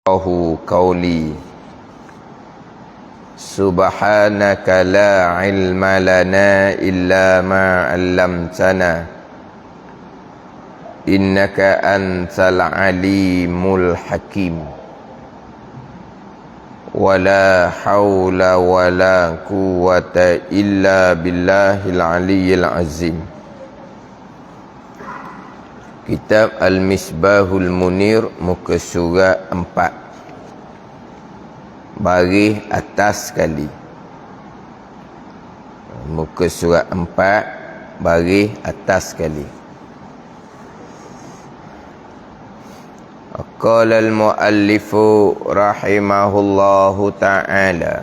Qawli Subhanaka la ilma lana illa ma 'allamtana innaka antal alimul hakim wala haula wala quwwata illa billahil aliyyil azim. Kitab Al-Misbahul Munir, muka surat 4 baris atas sekali. Muka surat 4 baris atas sekali. Qala al-muallifu rahimahullahu ta'ala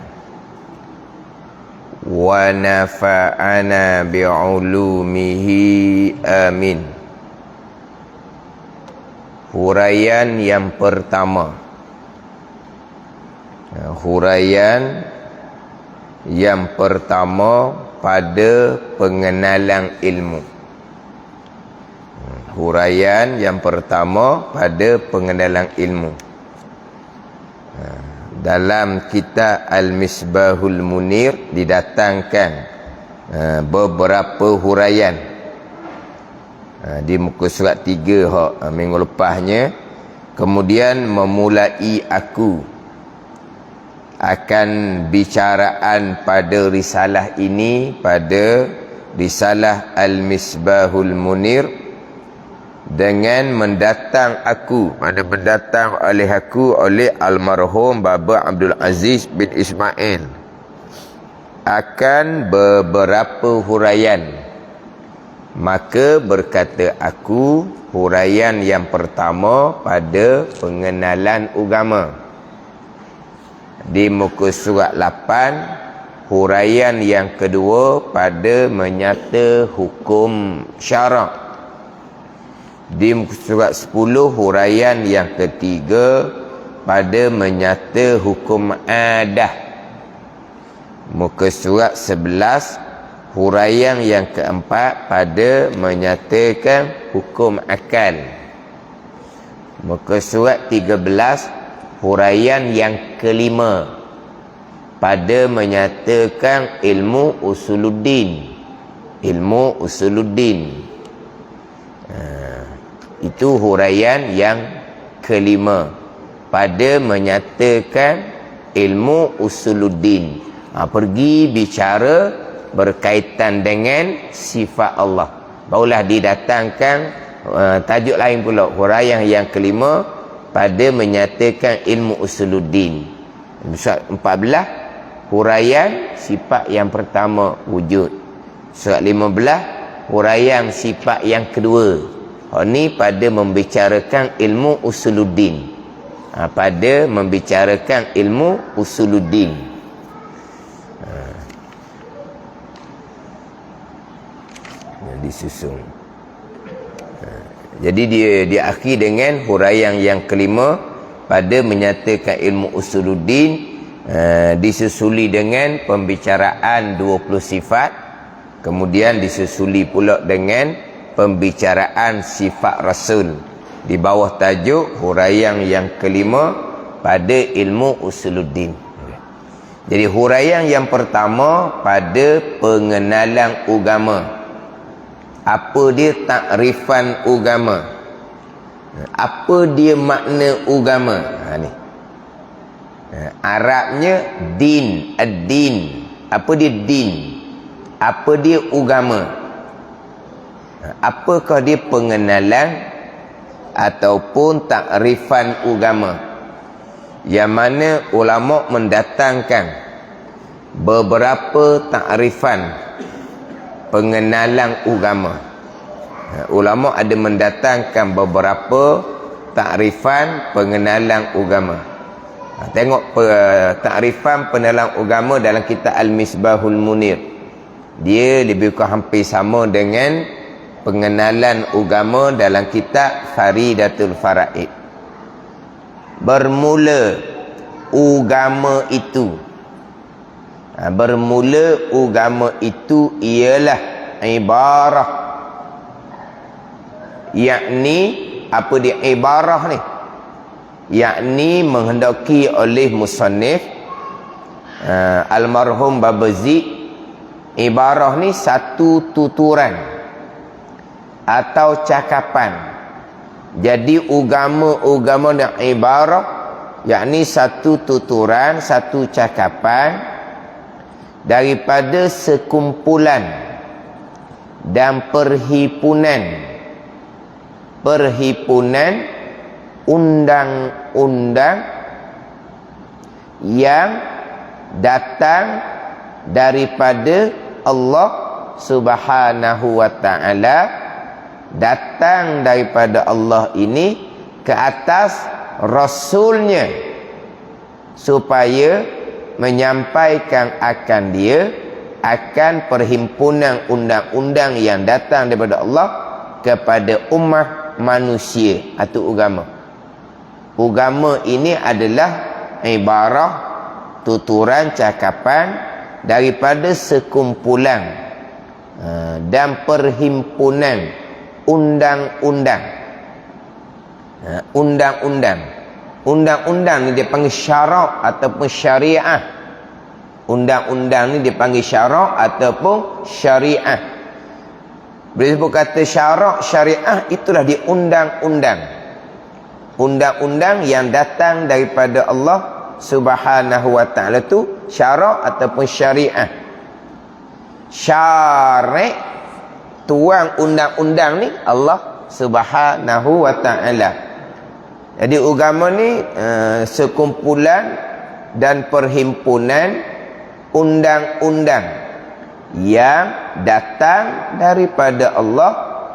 wa nafa'ana bi'ulumihi amin. Huraian yang pertama. Huraian yang pertama pada pengenalan ilmu. Huraian yang pertama pada pengenalan ilmu. Dalam kitab Al-Misbahul Munir didatangkan beberapa huraian. Di muka surat 3 minggu lepasnya. Kemudian memulai aku akan bicaraan pada risalah ini, pada risalah Al-Misbahul Munir, dengan mendatang aku, mana mendatang oleh aku oleh almarhum Baba Abdul Aziz bin Ismail, akan beberapa huraian. Maka berkata aku, huraian yang pertama pada pengenalan agama. Di muka surat 8, huraian yang kedua pada menyata hukum syarak. Di muka surat 10, huraian yang ketiga pada menyata hukum adah. Muka surat 11, huraian yang keempat pada menyatakan hukum akal. Muka surat 13, huraian yang kelima pada menyatakan ilmu usuluddin. Ilmu usuluddin. Itu huraian yang kelima pada menyatakan ilmu usuluddin. Pergi bicara berkaitan dengan sifat Allah, barulah didatangkan tajuk lain pula, huraian yang kelima pada menyatakan ilmu usuluddin. Surat 14, huraian sifat yang pertama wujud. Surat 15, huraian sifat yang kedua. Ini pada membicarakan ilmu usuluddin. Pada membicarakan ilmu usuluddin. Disusun. Jadi dia diakhiri dengan huraian yang kelima pada menyatakan ilmu usuluddin, disusuli dengan pembicaraan 20 sifat, kemudian disusuli pula dengan pembicaraan sifat Rasul. Di bawah tajuk huraian yang kelima pada ilmu usuluddin. Jadi huraian yang pertama pada pengenalan agama. Apa dia takrifan agama? Apa dia makna agama? Ni. Arabnya din, ad-din. Apa dia din? Apa dia agama? Apakah dia pengenalan ataupun takrifan agama? Yang mana ulama mendatangkan beberapa takrifan pengenalan agama. Ulama ada mendatangkan beberapa takrifan pengenalan agama. Tengok takrifan pengenalan agama dalam kitab Al-Misbahul Munir. Dia lebih kurang hampir sama dengan pengenalan agama dalam kitab Faridatul Faraid. Bermula agama itu. Bermula agama itu ialah ibarah. Yakni apa dia ibarah ni? yakni menghendaki oleh musannif almarhum Babazi, ibarah ni satu tuturan atau cakapan. Jadi agama dan ibarah yakni satu tuturan, satu cakapan daripada sekumpulan dan perhimpunan undang-undang yang datang daripada Allah Subhanahu wa ta'ala, datang daripada Allah ini ke atas Rasulnya supaya menyampaikan akan dia akan perhimpunan undang-undang yang datang daripada Allah kepada ummah manusia atau agama. Agama ini adalah ibarah, tuturan, cakapan daripada sekumpulan dan perhimpunan undang-undang. Undang-undang ni dia panggil syarak ataupun syariah. Undang-undang ni dia panggil syarak ataupun syariah. Bila sebut kata syarak, syariah, itulah dia undang-undang. Undang-undang yang datang daripada Allah Subhanahu wa ta'ala tu syarak ataupun syariah. Syarek, tuang undang-undang ni Allah Subhanahu wa ta'ala. Jadi agama ni sekumpulan dan perhimpunan undang-undang yang datang daripada Allah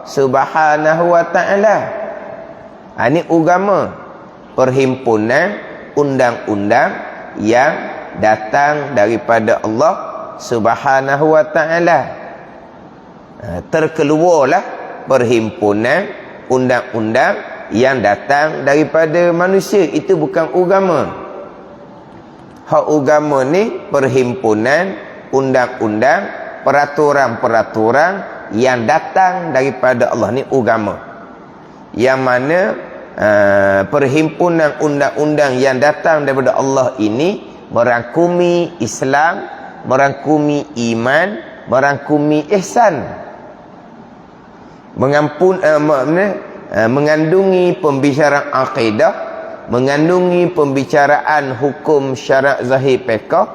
Subhanahu wa ta'ala. Ini agama, perhimpunan undang-undang yang datang daripada Allah Subhanahu wa ta'ala. Terkeluarlah perhimpunan undang-undang yang datang daripada manusia. Itu bukan agama. Hak agama ni perhimpunan undang-undang, peraturan-peraturan yang datang daripada Allah. Ni agama. Yang mana perhimpunan undang-undang yang datang daripada Allah ini merangkumi Islam, merangkumi iman, merangkumi ihsan, mengandungi pembicaraan akidah, mengandungi pembicaraan hukum syarak zahir fiqh,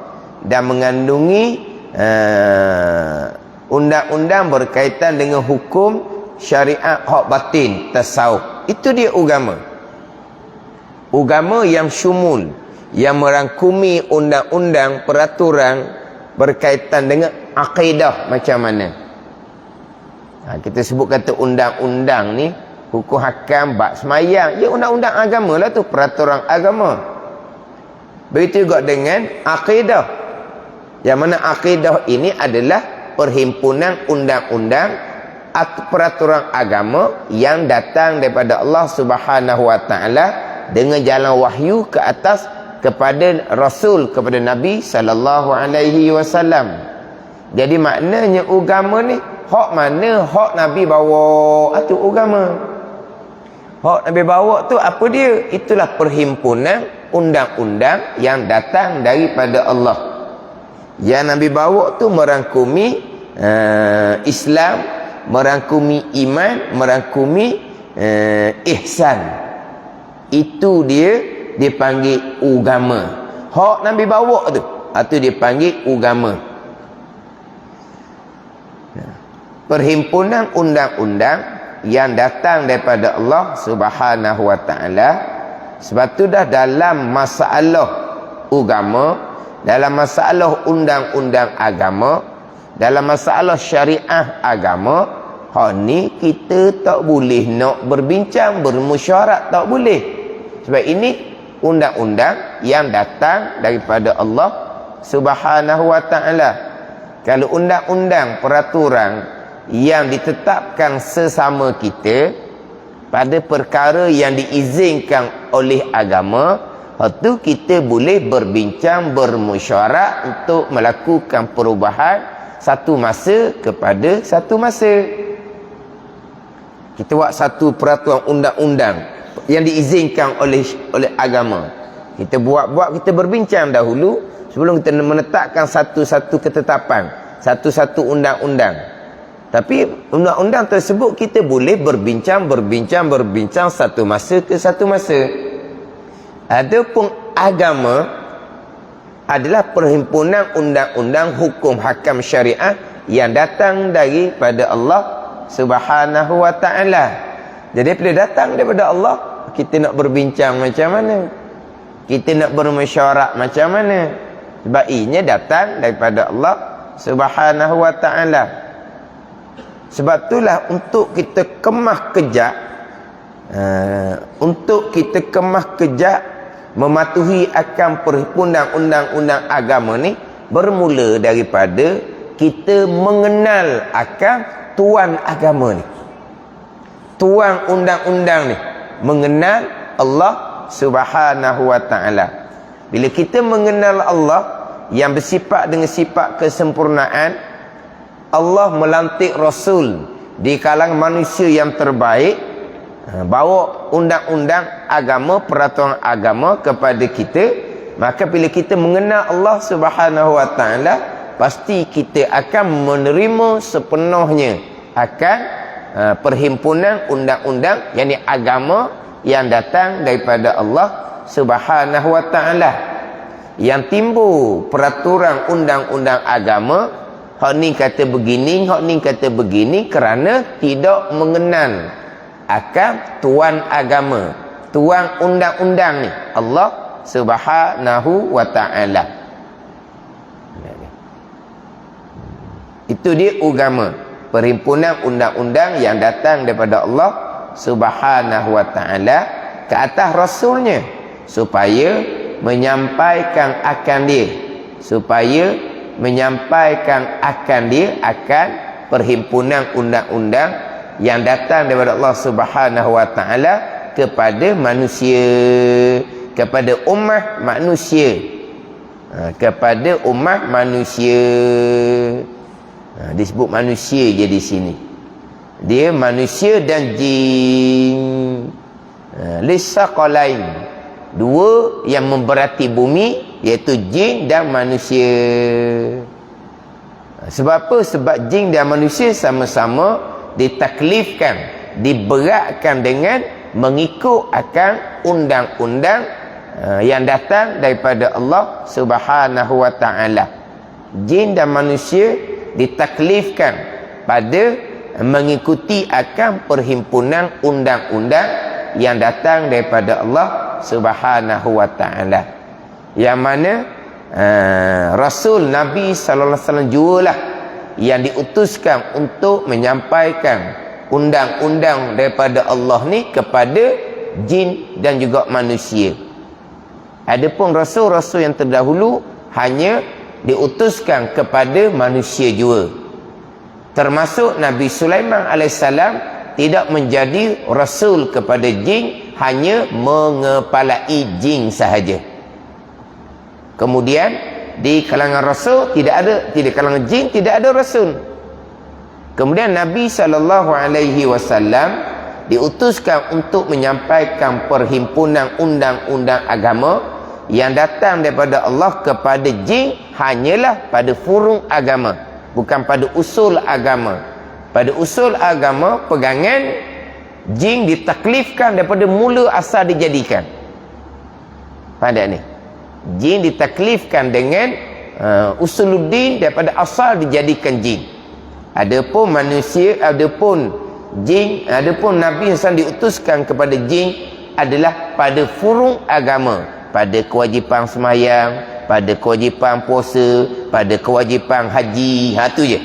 dan mengandungi undang-undang berkaitan dengan hukum syariat hak batin, tasawuf. Itu dia agama. Agama yang syumul, yang merangkumi undang-undang, peraturan berkaitan dengan akidah macam mana. Kita sebut kata undang-undang ni, hukum hakam bab semayang, ya undang-undang agama lah tu, peraturan agama. Begitu juga dengan akidah, yang mana akidah ini adalah perhimpunan undang-undang atau peraturan agama yang datang daripada Allah Subhanahu wa ta'ala dengan jalan wahyu ke atas kepada Rasul, kepada Nabi sallallahu alaihi wasallam. Jadi maknanya agama ni hak mana hak Nabi bawa, itu agama. Hak Nabi bawa tu apa dia? Itulah perhimpunan undang-undang yang datang daripada Allah. Yang Nabi bawa tu merangkumi Islam, merangkumi iman, merangkumi ihsan. Itu dia dipanggil agama. Hak Nabi bawa tu, itu dipanggil agama. Perhimpunan undang-undang yang datang daripada Allah Subhanahu wa ta'ala. Sebab tu dah dalam masalah agama, dalam masalah undang-undang agama, dalam masalah syariah agama, hak ni kita tak boleh nak berbincang, bermusyawarah, tak boleh. Sebab ini undang-undang yang datang daripada Allah Subhanahu wa ta'ala. Kalau undang-undang, peraturan yang ditetapkan sesama kita pada perkara yang diizinkan oleh agama, itu kita boleh berbincang, bermusyawarah untuk melakukan perubahan satu masa kepada satu masa. Kita buat satu peraturan undang-undang yang diizinkan oleh agama. Kita buat-buat, kita berbincang dahulu sebelum kita menetapkan satu-satu ketetapan, satu-satu undang-undang. Tapi undang-undang tersebut kita boleh berbincang satu masa ke satu masa. Adapun agama adalah perhimpunan undang-undang hukum hakam syariah yang datang daripada Allah Subhanahu wa taala. Jadi bila datang daripada Allah, kita nak berbincang macam mana? Kita nak bermesyuarat macam mana? Sebab ianya datang daripada Allah Subhanahu wa taala. Sebab itulah untuk kita kemah kejap mematuhi akan perhimpunan undang-undang agama ni bermula daripada kita mengenal akan tuan agama ni, tuan undang-undang ni, mengenal Allah Subhanahu wa ta'ala. Bila kita mengenal Allah yang bersifat dengan sifat kesempurnaan, Allah melantik Rasul di kalangan manusia yang terbaik, bawa undang-undang agama, peraturan agama kepada kita. Maka bila kita mengenal Allah Subhanahu wa ta'ala, pasti kita akan menerima sepenuhnya akan perhimpunan undang-undang, yakni agama yang datang daripada Allah Subhanahu wa ta'ala. Yang timbul peraturan undang-undang agama, hak ni kata begini, hak ni kata begini, kerana tidak mengenal akan tuan agama, tuan undang-undang ni, Allah Subhanahu wa ta'ala. Itu dia agama, perhimpunan undang-undang yang datang daripada Allah Subhanahu wa ta'ala ke atas Rasulnya, supaya menyampaikan akan dia, supaya menyampaikan akan dia akan perhimpunan undang-undang yang datang daripada Allah Subhanahu wa ta'ala kepada manusia, kepada umat manusia, kepada umat manusia. Disebut manusia je di sini, dia manusia dan jin. Lisaqalain, dua yang memberati bumi, iaitu jin dan manusia. Sebab apa? Sebab jin dan manusia sama-sama ditaklifkan, diberatkan dengan mengikut akan undang-undang yang datang daripada Allah Subhanahu wa ta'ala. Jin dan manusia ditaklifkan pada mengikuti akan perhimpunan undang-undang yang datang daripada Allah Subhanahu wa ta'ala, yang mana Rasul Nabi sallallahu alaihi wasallam jugalah yang diutuskan untuk menyampaikan undang-undang daripada Allah ni kepada jin dan juga manusia. Adapun rasul-rasul yang terdahulu hanya diutuskan kepada manusia juga. Termasuk Nabi Sulaiman alaihissalam tidak menjadi rasul kepada jin, hanya mengepalai jin sahaja. Kemudian di kalangan rasul tidak ada, di kalangan jin tidak ada rasul. Kemudian Nabi SAW diutuskan untuk menyampaikan perhimpunan undang-undang agama yang datang daripada Allah kepada jin, hanyalah pada furung agama, bukan pada usul agama. Pada usul agama, pegangan jin ditaklifkan daripada mula asal dijadikan. Faham tak ni? Jin ditaklifkan dengan usuluddin daripada asal dijadikan jin. Adapun manusia, adapun jin, adapun Nabi SAW diutuskan kepada jin adalah pada furung agama, pada kewajipan sembahyang, pada kewajipan puasa, pada kewajipan haji. Tu je.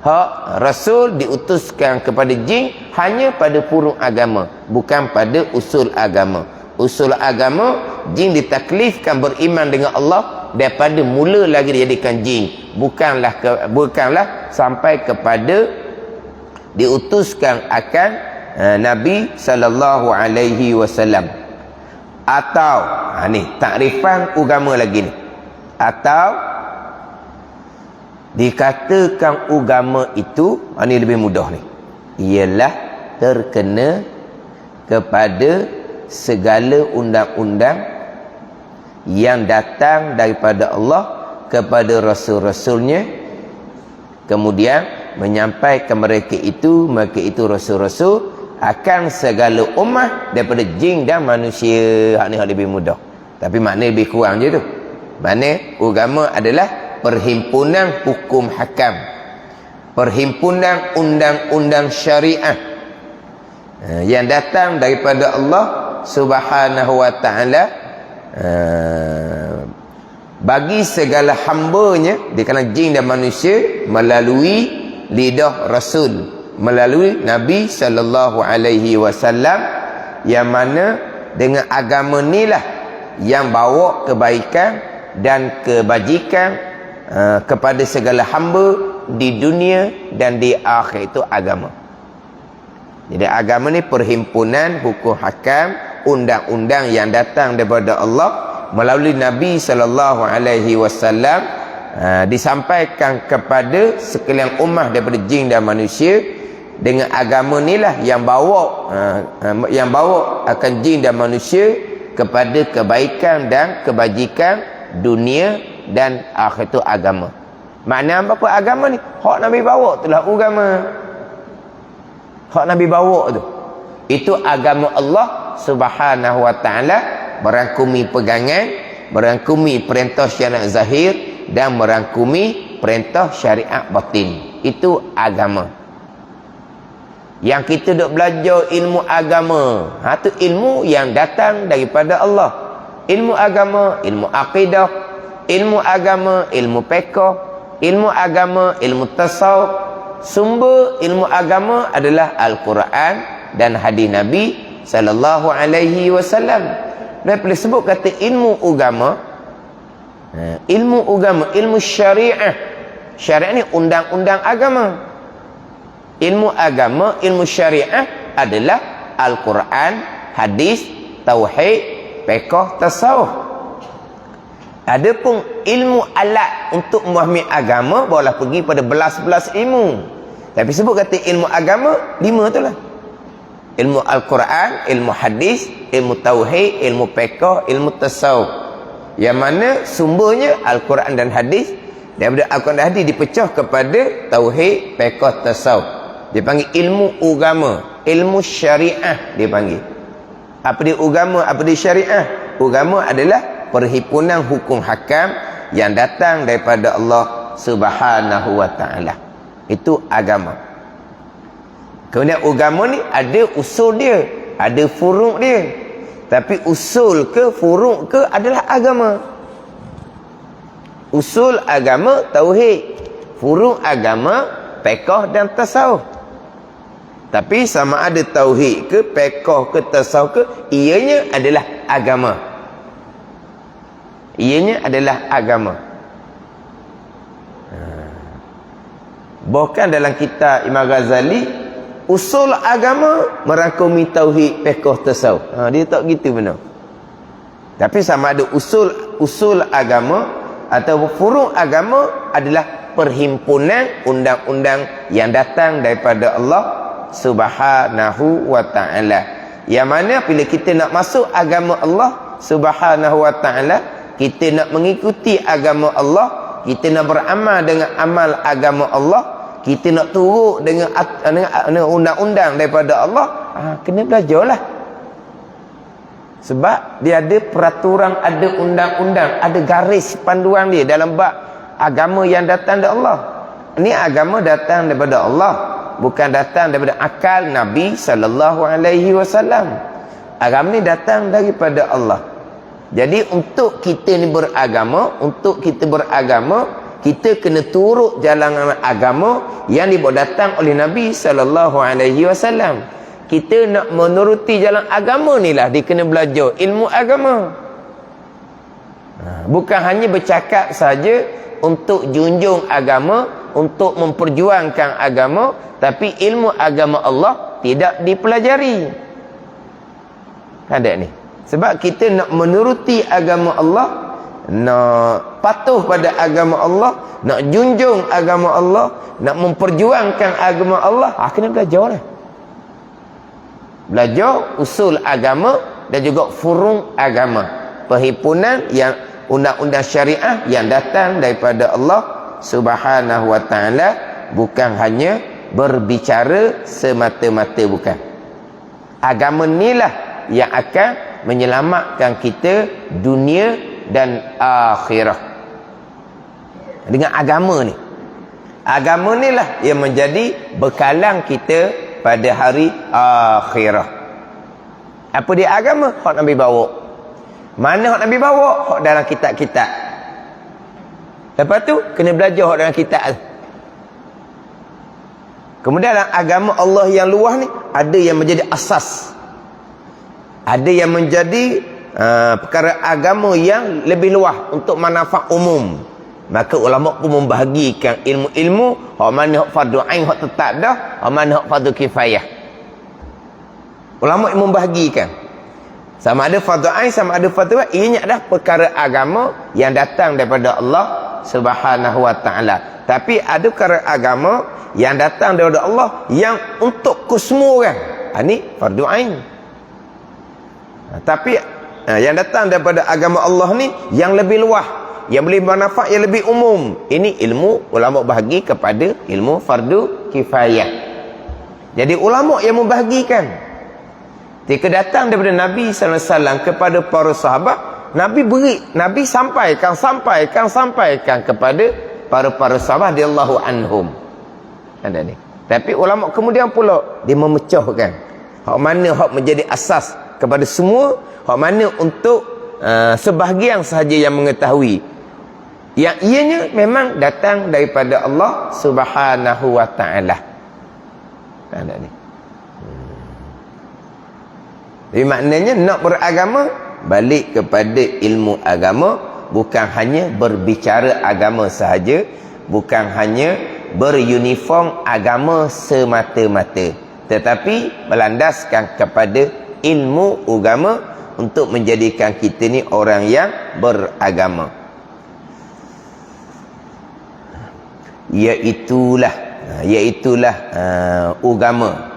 Hak Rasul diutuskan kepada jin hanya pada furung agama, bukan pada usul agama. Usul agama, jin ditaklifkan beriman dengan Allah daripada mula lagi dijadikan jin, bukanlah sampai kepada diutuskan akan Nabi sallallahu alaihi wasallam. Atau ni takrifan agama lagi ni, atau dikatakan agama itu, ni lebih mudah ni, ialah terkena kepada segala undang-undang yang datang daripada Allah kepada Rasul-Rasulnya, kemudian menyampaikan mereka itu Rasul-Rasul akan segala ummah daripada jin dan manusia. Hak ni hak lebih mudah, tapi makna lebih kurang je tu. Makna agama adalah perhimpunan hukum hakam, perhimpunan undang-undang syariah yang datang daripada Allah Subhanahu wa ta'ala bagi segala hambanya di kalangan jin dan manusia melalui lidah Rasul, melalui Nabi sallallahu alaihi wasallam, yang mana dengan agama inilah yang bawa kebaikan dan kebajikan kepada segala hamba di dunia dan di akhir. Itu agama. Jadi agama ni perhimpunan hukum hakam, undang-undang yang datang daripada Allah melalui Nabi sallallahu alaihi wasallam, disampaikan kepada sekalian ummah daripada jin dan manusia. Dengan agama inilah yang bawa akan jin dan manusia kepada kebaikan dan kebajikan dunia dan akhir. Itu agama. Makna apa agama ni? Hak Nabi bawa itulah agama. Hak Nabi bawa tu, itu agama Allah Subhanahu wa ta'ala, merangkumi pegangan, merangkumi perintah syariat zahir dan merangkumi perintah syariat batin. Itu agama. Yang kita duk belajar ilmu agama, tu ilmu yang datang daripada Allah. Ilmu agama, ilmu akidah, ilmu agama, ilmu fiqh, ilmu agama, ilmu tasawuf. Sumber ilmu agama adalah Al-Quran dan hadis Nabi sallallahu alaihi wasallam. Dia boleh sebut kata ilmu agama, ilmu agama, ilmu syariah. Syariah ni undang-undang agama. Ilmu agama, ilmu syariah adalah Al-Quran, hadis, tauhid, fiqh, tasawuf. Adapun ilmu alat untuk memahami agama barulah pergi pada belas-belas ilmu. Tapi sebut kata ilmu agama 5 tu lah. Ilmu Al-Quran, ilmu hadis, ilmu tauhid, ilmu fiqh, ilmu tasawuf. Yang mana sumbernya Al-Quran dan hadis. Daripada Al-Quran dan hadis dipecah kepada tauhid, fiqh, tasawuf. Dia panggil ilmu agama, ilmu syariah dia panggil. Apa dia agama, apa dia syariah? Agama adalah perhimpunan hukum hakam yang datang daripada Allah Subhanahu wa ta'ala. Itu agama. Kemudian agama ni ada usul dia, ada furuk dia. Tapi usul ke furuk ke adalah agama. Usul agama tauhid, furuk agama fiqh dan tasawuf. Tapi sama ada tauhid ke fiqh ke tasawuf ke, ianya adalah agama. Ianya adalah agama. Bahkan dalam kitab Imam Ghazali, usul agama merangkumi tauhid, fiqh, tasawuf. Dia tak gitu benar. Tapi sama ada usul agama atau furu' agama adalah perhimpunan undang-undang yang datang daripada Allah Subhanahu wa ta'ala. Yang mana bila kita nak masuk agama Allah Subhanahu wa ta'ala, kita nak mengikuti agama Allah, kita nak beramal dengan amal agama Allah, kita nak turut dengan undang-undang daripada Allah, kena belajarlah. Sebab dia ada peraturan, ada undang-undang, ada garis panduan dia dalam bab agama yang datang dari Allah. Ini agama datang daripada Allah, bukan datang daripada akal Nabi sallallahu alaihi wasallam. Agama ni datang daripada Allah. Jadi untuk kita ni beragama, kita kena turut jalan agama yang dibawa datang oleh Nabi sallallahu alaihi wasallam. Kita nak menuruti jalan agama ni lah dia kena belajar ilmu agama. Bukan hanya bercakap saja untuk junjung agama, untuk memperjuangkan agama, tapi ilmu agama Allah tidak dipelajari. Ada ni. Sebab kita nak menuruti agama Allah, nak patuh pada agama Allah, nak junjung agama Allah, nak memperjuangkan agama Allah, kena belajar lah. Belajar usul agama dan juga furung agama. Perhimpunan yang undang-undang syariah yang datang daripada Allah Subhanahu wa taala, bukan hanya berbicara semata-mata, bukan. Agama inilah yang akan menyelamatkan kita dunia dan akhirah. Dengan agama ni, agama ni lah yang menjadi bekalan kita pada hari akhirah. Apa dia agama? Hak Nabi bawa. Mana hak Nabi bawa? Hak dalam kitab-kitab. Lepas tu kena belajar hak dalam kitab. Kemudian dalam agama Allah yang luas ni, ada yang menjadi asas, ada yang menjadi perkara agama yang lebih luas untuk manfaat umum. Maka ulama pun membahagikan ilmu-ilmu, hak mana hak fardu ain, hak tetap dah, hak mana hak fardu kifayah. Ulama membahagikan. Sama ada fardu ain, sama ada fardu kifayah. Ianya adalah perkara agama yang datang daripada Allah Subhanahu wa taala. Tapi ada perkara agama yang datang daripada Allah yang untuk semua orang. Ini fardu ain. Tapi yang datang daripada agama Allah ni yang lebih luas, yang boleh bermanfaat, yang lebih umum. Ini ilmu ulama bahagi kepada ilmu fardu kifayah. Jadi ulama yang membahagikan. Ketika datang daripada Nabi sallallahu alaihi wasallam kepada para sahabat, Nabi sampaikan kepada para sahabat radhiyallahu anhum. Ada ni. Tapi ulama kemudian pula dia memecahkan hak mana hak menjadi asas kepada semua, hak mana untuk sebahagian sahaja yang mengetahui, yang ianya memang datang daripada Allah Subhanahu wa taala. Ada ni. Jadi maknanya nak beragama, balik kepada ilmu agama, bukan hanya berbicara agama sahaja, bukan hanya beruniform agama semata-mata, tetapi berlandaskan kepada ilmu agama untuk menjadikan kita ni orang yang beragama. Iaitulah agama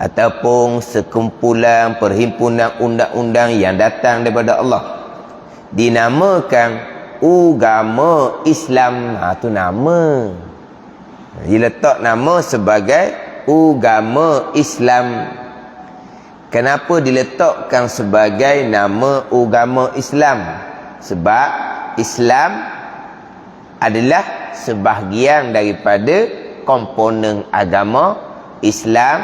ataupun sekumpulan perhimpunan undang-undang yang datang daripada Allah, dinamakan agama Islam. Itu nama. Diletak nama sebagai agama Islam. Kenapa diletakkan sebagai nama agama Islam? Sebab Islam adalah sebahagian daripada komponen agama Islam,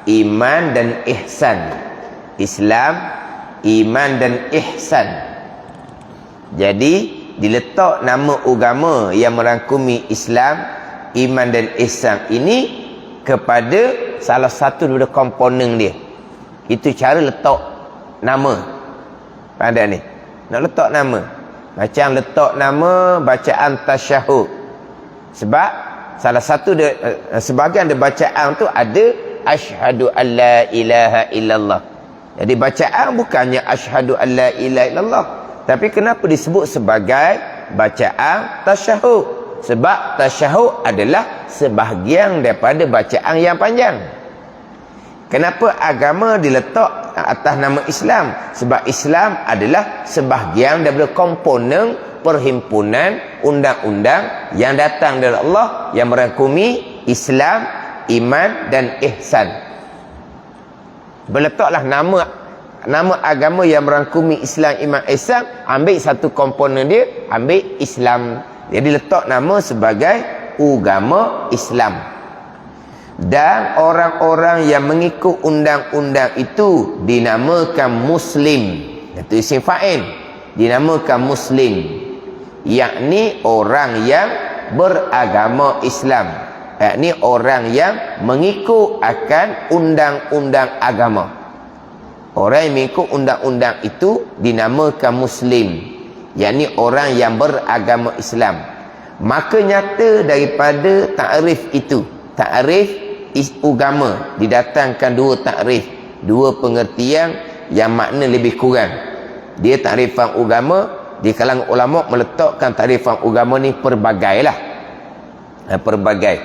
iman dan ihsan. Islam, iman dan ihsan. Jadi diletak nama agama yang merangkumi Islam, iman dan ihsan ini kepada salah satu daripada komponen dia. Itu cara letak nama. Pada ni nak letak nama, macam letak nama bacaan tasyahud. Sebab salah satu dia, sebahagian dia bacaan tu ada asyhadu alla ilaha illallah. Jadi bacaan bukannya asyhadu alla ilaha illallah, tapi kenapa disebut sebagai bacaan tasyahud? Sebab tasyahud adalah sebahagian daripada bacaan yang panjang. Kenapa agama diletak atas nama Islam? Sebab Islam adalah sebahagian daripada komponen perhimpunan undang-undang yang datang dari Allah, yang merangkumi Islam, iman dan ihsan. Berletaklah nama agama yang merangkumi Islam, iman, ihsan, ambil satu komponen dia, ambil Islam. Jadi letak nama sebagai agama Islam. Dan orang-orang yang mengikut undang-undang itu dinamakan Muslim. Itu isim fa'il. Dinamakan Muslim, yakni orang yang beragama Islam, yakni orang yang mengikut akan undang-undang agama. Orang yang mengikut undang-undang itu dinamakan Muslim, yakni orang yang beragama Islam. Maka nyata daripada takrif itu, takrif agama didatangkan dua takrif, dua pengertian yang makna lebih kurang. Dia takrifan agama, di kalangan ulama meletakkan takrifan agama ni perbagailah. Perbagai.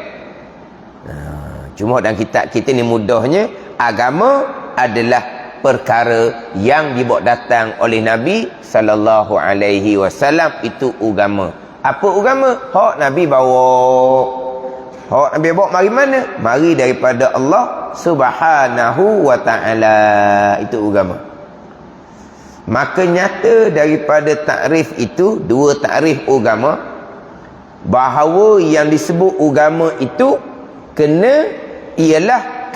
Cuma dalam kitab kita ni mudahnya agama adalah perkara yang dibawa datang oleh Nabi sallallahu alaihi wasallam. Itu agama. Apa agama? Hak Nabi bawa. Hak Nabi bawa mari mana? Mari daripada Allah Subhanahu wa taala. Itu agama. Maka nyata daripada takrif itu, dua takrif agama, bahawa yang disebut agama itu kena, ialah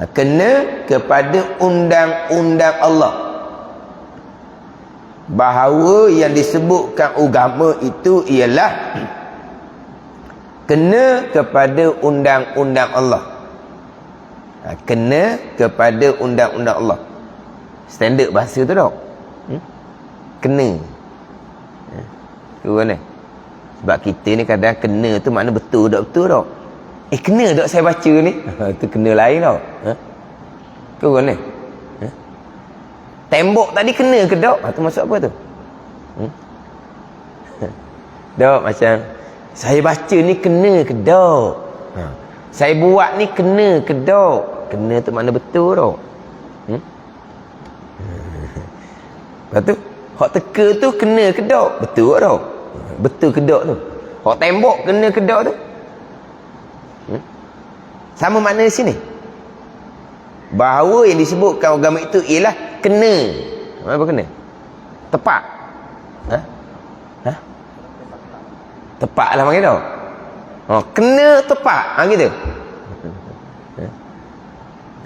kena kepada undang-undang Allah. Bahawa yang disebutkan agama itu ialah kena kepada undang-undang Allah. Kena kepada undang-undang Allah. Standard bahasa tu tak? Kena. Tu kan? Sebab kita ni kadang kena tu makna betul tak betul tak? Kena tak saya baca ni? Tu kena lain tau. Tu kan? Tembok tadi kena ke tak? Tu maksud apa tu? Tak macam saya baca ni kena ke tak? Saya buat ni kena ke tak? Kena tu makna betul tak? Lepas tu hak teka tu kena ke tak? Betul tak? Betul ke tak tu? Hak tembok kena ke tak tu? Sama makna di sini. Bahawa yang disebutkan agama itu ialah kena. Apa kena? Tepat. Tepat lah panggil tau. Kena tepat. Gitu.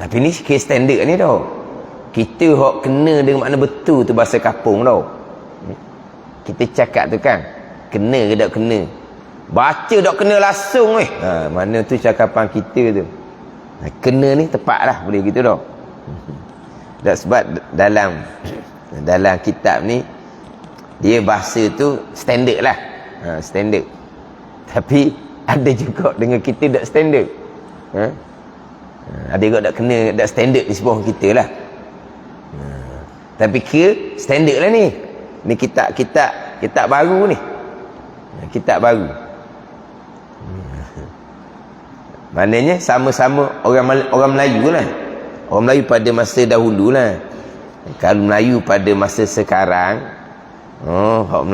Tapi ni case standard ni tau. Kita hok kena dengan makna betul tu bahasa kapung tau. Kita cakap tu kan, kena ke tak kena. Baca tak kena langsung weh. Mana tu cakapan kita tu. Kena ni tepat lah, boleh gitu tau. Tak, sebab dalam kitab ni dia bahasa tu standard lah. Standard. Tapi ada juga dengan kita tak standard. Ada juga tak kena, tak standard di sebuah kita lah. Tapi kira standard lah ni. Ni kitab baru ni. Kitab baru. Maknanya sama-sama orang Melayu lah. Orang Melayu pada masa dahulu lah. Kalau Melayu pada masa sekarang, orang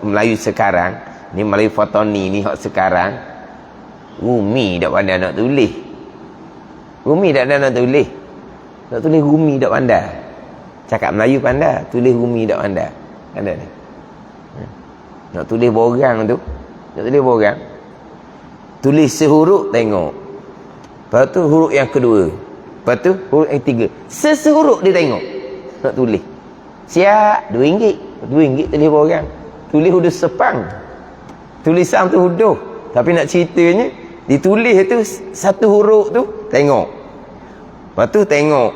Melayu sekarang ni, Melayu Fatani ni hak sekarang, Rumi tak pandai nak tulis. Rumi tak pandai nak tulis. Nak tulis Rumi tak pandai. Cakap Melayu pandai, tulis Rumi tak pandai. Ada ni. Nak tulis borang tu, nak tulis borang, tulis sehuruf tengok. Lepas tu huruf yang kedua. Lepas tu huruf yang ketiga. Sehuruf dia tengok. Nak tulis. Siap RM2. RM2 tulis borang. Tulis huruf sepang. Tulisan tu huruf. Tapi nak ceritanya, ditulis tu satu huruf tu tengok. Lepas tu tengok.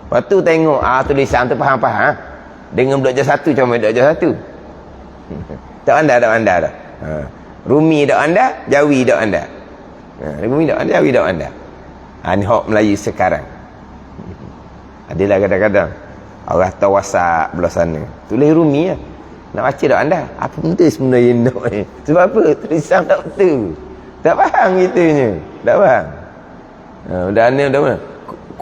Lepas tu tengok. Tulisan tu faham-faham. Dengan budak jas satu macam budak jas satu. Tak anda dah. Rumi tak anda, Jawi tak anda. Rumi tak anda, Jawi tak anda. Ni hak Melayu sekarang. Adalah kadang-kadang orang tahu WhatsApp belah sana, tulis Rumi lah. Nak baca tak anda? Apa benda sebenarnya nak ni? Sebab apa? Tulisan tak betul. Tak faham gitunya. Tak faham. Dan ni dah mana?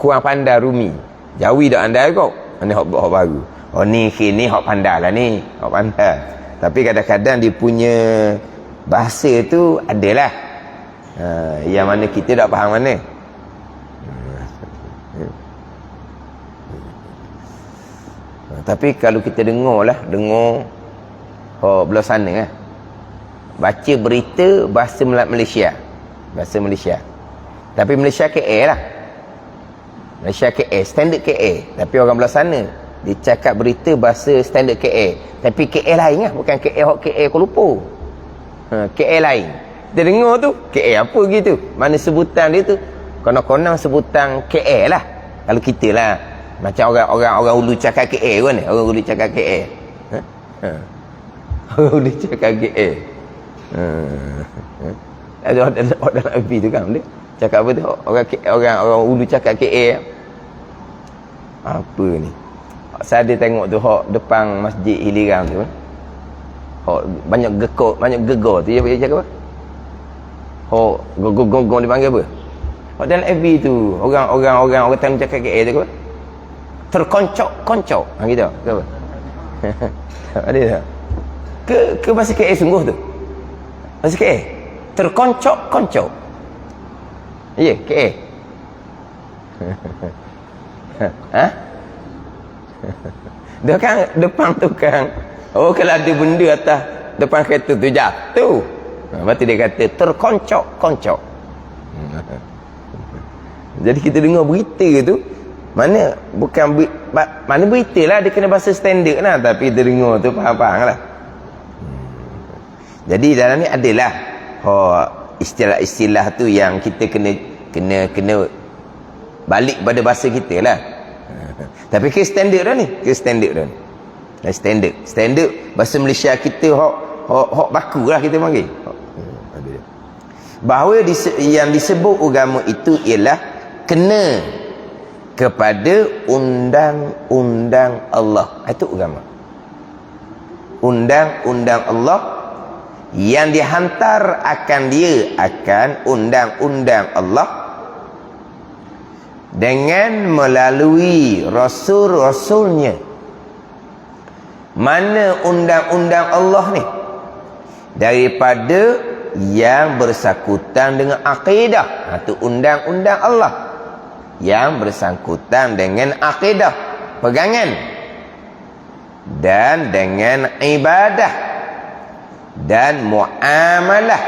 Kurang pandai Rumi. Jawi tak anda kau. Ni hak baru. Ni hak pandai lah ni. Hak pandai. Tapi kadang-kadang dia punya bahasa tu adalah yang mana kita tak faham mana. Tapi kalau kita dengar belah sana lah, baca berita bahasa Malaysia, tapi Malaysia KL lah, Malaysia KL, standard KL. Tapi orang belah sana dia cakap berita bahasa standard KL, tapi KL lain lah, bukan KL Kuala Lumpur. KL lain. Kita dengar tu KL apa gitu, mana sebutan dia tu konon-konon sebutan KL lah. Kalau kita lah macam orang Ulu cakap KL kan, orang Ulu cakap KL. Orang Ulu cakap KL. Ada orang Nabi tu kan dia cakap apa tu, orang Ulu cakap KL. Apa ni? Saya ada tengok tu hak depan Masjid Hiliram tu. Hak banyak gegar tu dia cakap apa? Hak gogong dipanggil apa? dalam FB tu orang tamu cakap KL tu ke? Terkoncok-koncok. Gitu ke apa? Ada tak? Ke bahasa KL sungguh tu? Bahasa KL? Terkoncok-koncok. Ya, KL. Ha? Depan tukang. Oh, kalau ada benda atas depan kereta tu jatuh. Lepas tu dia kata terkoncok-koncok. Jadi kita dengar berita tu, mana berita lah, dia kena bahasa standard lah, tapi kita dengar tu faham-faham lah. Jadi dalam ni adalah istilah-istilah tu yang kita kena balik pada bahasa kita lah. Tapi ke standard dah ni, standard bahasa Malaysia kita hok baku lah kita panggil. Bahawa yang disebut agama itu ialah kena kepada undang-undang Allah. Itu agama. Undang-undang Allah yang dihantar akan undang-undang Allah dengan melalui rasul-rasulnya. Mana undang-undang Allah ni? Daripada yang bersangkutan dengan akidah. Itu undang-undang Allah yang bersangkutan dengan akidah, pegangan, dan dengan ibadah dan muamalah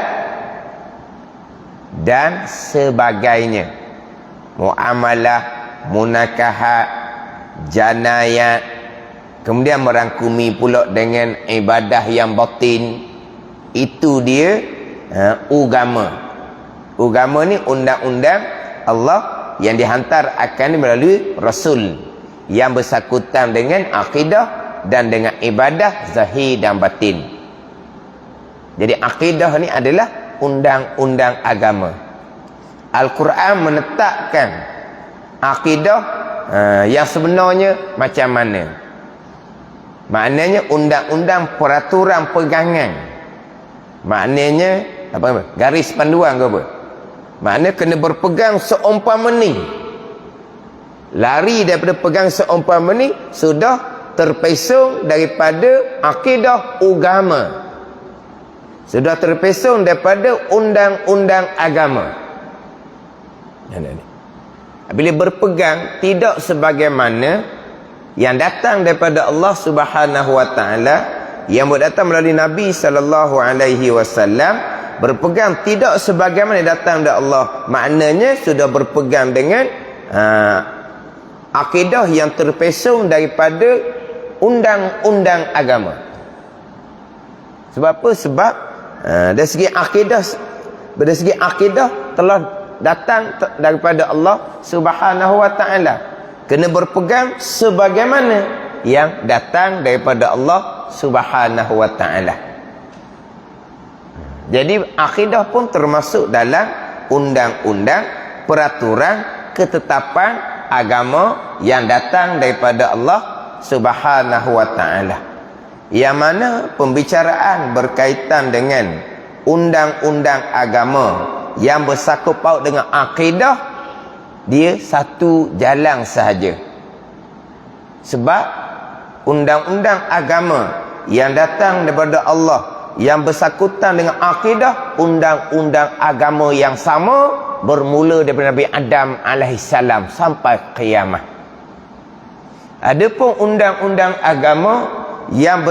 dan sebagainya. Muamalah, munakahat, janayat, kemudian merangkumi pula dengan ibadah yang batin. Itu dia agama. Agama ni undang-undang Allah yang dihantar akan melalui Rasul yang bersangkutan dengan akidah dan dengan ibadah zahir dan batin. Jadi akidah ni adalah undang-undang agama. Al-Quran menetapkan akidah yang sebenarnya macam mana. Maknanya undang-undang peraturan pegangan. Maknanya apa? Garis panduan ke apa? Maknanya kena berpegang seumpama ni. Lari daripada pegang seumpama ni sudah terpesong daripada akidah agama. Sudah terpesong daripada undang-undang agama. Bila berpegang tidak sebagaimana yang datang daripada Allah Subhanahu wa taala, yang datang melalui Nabi sallallahu alaihi wasallam, berpegang tidak sebagaimana datang dari Allah. Maknanya sudah berpegang dengan akidah yang terpesong daripada undang-undang agama. Sebab apa? Sebab dari segi akidah telah datang daripada Allah Subhanahu wa taala. Kena berpegang sebagaimana yang datang daripada Allah Subhanahu wa taala. Jadi akidah pun termasuk dalam undang-undang, peraturan, ketetapan agama yang datang daripada Allah Subhanahu wa taala. Yang mana pembicaraan berkaitan dengan undang-undang agama yang bersangkut paut dengan akidah, dia satu jalan sahaja. Sebab undang-undang agama yang datang daripada Allah yang bersangkutan dengan akidah, undang-undang agama yang sama bermula daripada Nabi Adam alaihissalam sampai kiamat. Adapun undang-undang agama yang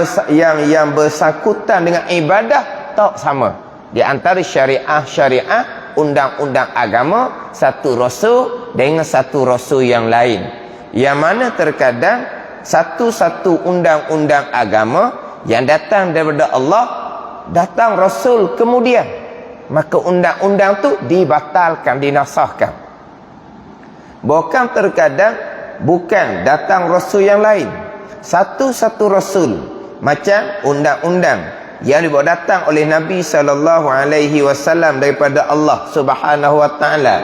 bersangkutan dengan ibadah tak sama. Di antara syariah undang-undang agama satu rasul dengan satu rasul yang lain. Yang mana terkadang satu-satu undang-undang agama yang datang daripada Allah, datang Rasul kemudian, maka undang-undang tu dibatalkan, dinasahkan. Bahkan terkadang bukan datang Rasul yang lain, satu-satu Rasul, macam undang-undang yang dibawa datang oleh Nabi SAW daripada Allah Subhanahu wa taala,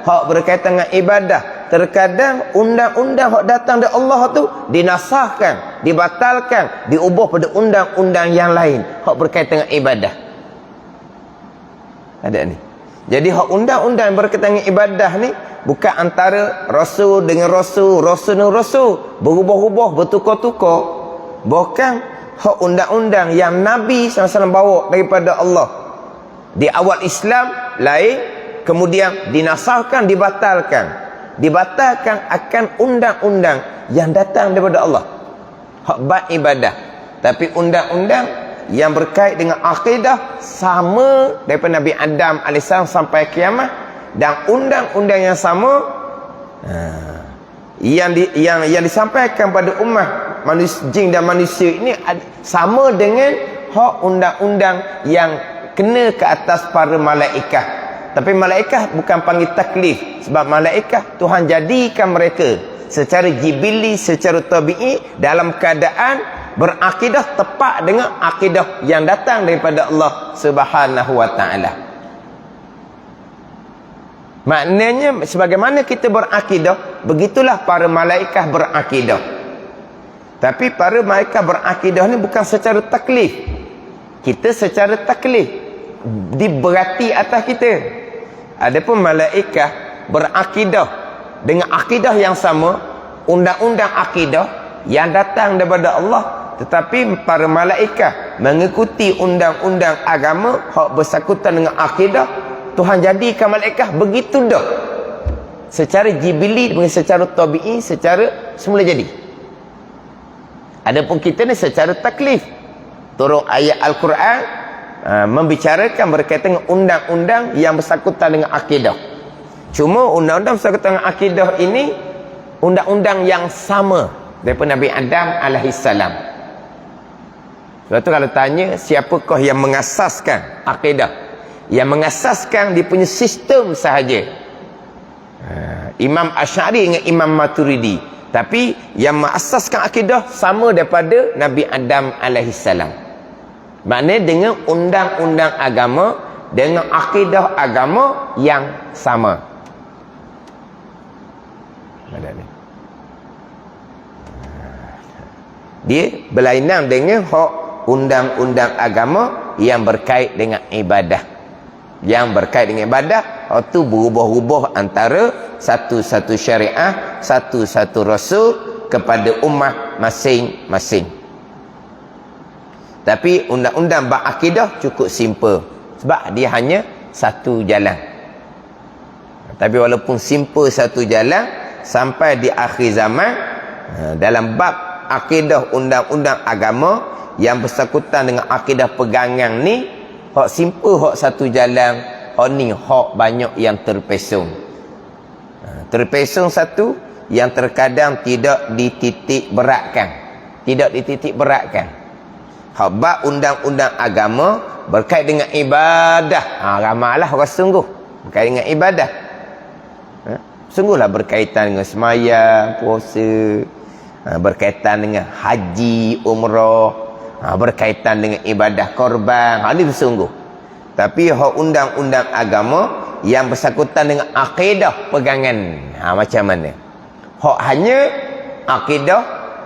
hak berkaitan dengan ibadah. Terkadang undang-undang hak datang dari Allah tu dinasahkan, dibatalkan, diubah pada undang-undang yang lain hak berkaitan dengan ibadah. Ada ni. Jadi hak undang-undang berkaitan dengan ibadah ni bukan antara rasul dengan rasul, rasul dengan rasul, berubah-ubah, bertukar-tukar. Bukan hak undang-undang yang Nabi SAW bawa daripada Allah. Di awal Islam lain, kemudian dinasahkan, dibatalkan. Dibatalkan akan undang-undang yang datang daripada Allah. Hak bab ibadah. Tapi undang-undang yang berkait dengan akidah sama daripada Nabi Adam AS sampai kiamat, dan undang-undang yang sama yang disampaikan pada umat manusia, jin dan manusia ini sama dengan hak undang-undang yang kena ke atas para malaikat. Tapi malaikat bukan panggil taklif, sebab malaikat Tuhan jadikan mereka secara jibili, secara tabi'i dalam keadaan berakidah tepat dengan akidah yang datang daripada Allah Subhanahu wa taala. Maknanya sebagaimana kita berakidah, begitulah para malaikat berakidah. Tapi para malaikat berakidah ni bukan secara taklif. Kita secara taklif diberati atas kita. Adapun malaikat berakidah dengan akidah yang sama, undang-undang akidah yang datang daripada Allah. Tetapi para malaikat mengikuti undang-undang agama hak bersangkutan dengan akidah. Tuhan jadikan malaikat begitu dah, secara jibili, secara tabi'i, secara semula jadi. Adapun kita ni secara taklif. Turun ayat Al-Quran membicarakan berkaitan dengan undang-undang yang bersangkutan dengan akidah. Cuma undang-undang bersangkutan dengan akidah ini undang-undang yang sama daripada Nabi Adam alaihissalam. Sebab tu kalau tanya siapakah yang mengasaskan akidah, yang mengasaskan dia punya sistem sahaja, Imam Asy'ari dengan Imam Maturidi. Tapi yang mengasaskan akidah sama daripada Nabi Adam alaihissalam. Maknanya dengan undang-undang agama, dengan akidah agama yang sama. Dia berlainan dengan hak undang-undang agama yang berkait dengan ibadah. Yang berkait dengan ibadah, hak tu berubah-ubah antara satu-satu syariah, satu-satu rasul kepada umat masing-masing. Tapi undang-undang bab akidah cukup simple, sebab dia hanya satu jalan. Tapi walaupun simple satu jalan, sampai di akhir zaman dalam bab akidah undang-undang agama yang bersangkutan dengan akidah pegangan ni, hak simple, hak satu jalan, hak ni hak banyak yang terpesong. Terpesong satu yang terkadang tidak dititik beratkan. Tidak dititik beratkan. Hak bab undang-undang agama berkait dengan ibadah. Ramailah orang sungguh berkait dengan ibadah. Sungguhlah berkaitan dengan sembahyang, puasa, berkaitan dengan haji, umrah, berkaitan dengan ibadah korban. Ini bersungguh. Tapi hak undang-undang agama yang bersangkutan dengan akidah pegangan, macam mana? Hak hanya akidah,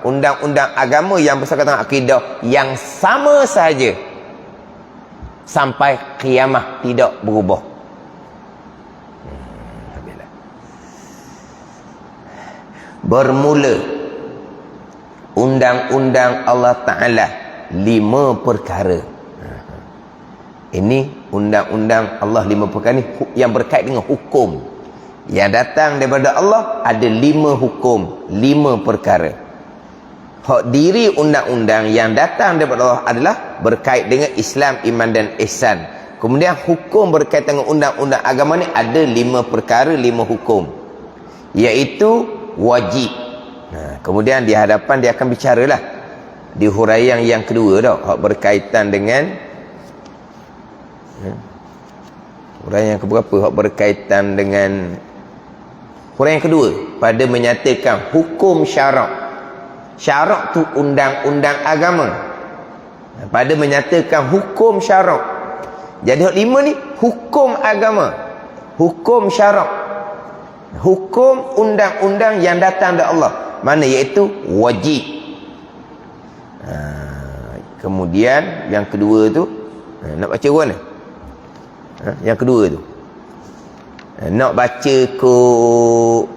undang-undang agama yang bersangkutan dengan akidah yang sama saja sampai kiamat, tidak berubah. Bermula undang-undang Allah Ta'ala 5 perkara. Ini undang-undang Allah 5 perkara ni yang berkait dengan hukum. Yang datang daripada Allah ada 5 hukum, 5 perkara. Hak diri undang-undang yang datang daripada Allah adalah berkait dengan Islam, iman dan ihsan. Kemudian hukum berkaitan dengan undang-undang agama ni ada 5 perkara, 5 hukum. Iaitu wajib. Kemudian di hadapan dia akan bicaralah di huraian yang kedua dah, hak berkaitan dengan huraian yang keberapa, hak berkaitan dengan huraian yang kedua, pada menyatakan hukum syarak. Syarak tu undang-undang agama. Pada menyatakan hukum syarak. Jadi hak 5 ni hukum agama, hukum syarak, hukum undang-undang yang datang dari Allah, mana iaitu wajib. Kemudian yang kedua tu, nak baca mana? Yang kedua tu Nak baca kod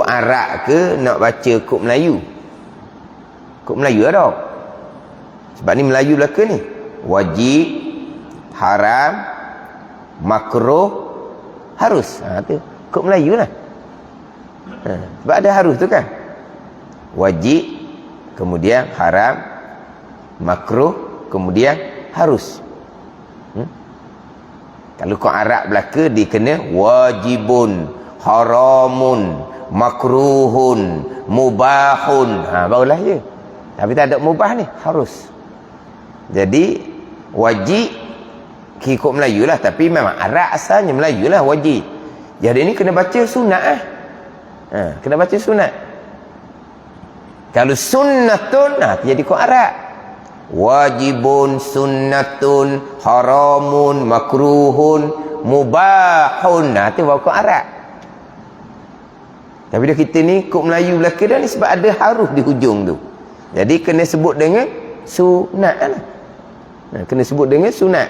Arab ke nak baca kod Melayu? Kod Melayu ada. Sebab ni Melayu belaka ni. Wajib, haram, makruh, harus. Tu kod Melayu lah. Sebab ada harus tu kan. Wajib, kemudian haram, makruh, kemudian harus. Kalau kod Arab belaka dia kena wajibun, haramun, makruhun, mubahun. Barulah je. Tapi tak ada mubah ni, harus. Jadi wajib kikut Melayu lah, tapi memang Arab asalnya Melayu lah wajib. Jadi ni kena baca sunat lah. Kena baca sunat. Kalau sunnatun, jadi kod Arab. Wajibun, sunnatun, haramun, makruhun, mubahun. Tu baru kod Arab. Tapi dah kita ni kod Melayu belaka dah ni sebab ada haruf di hujung tu. Jadi kena sebut dengan sunat lah. Kena sebut dengan sunat.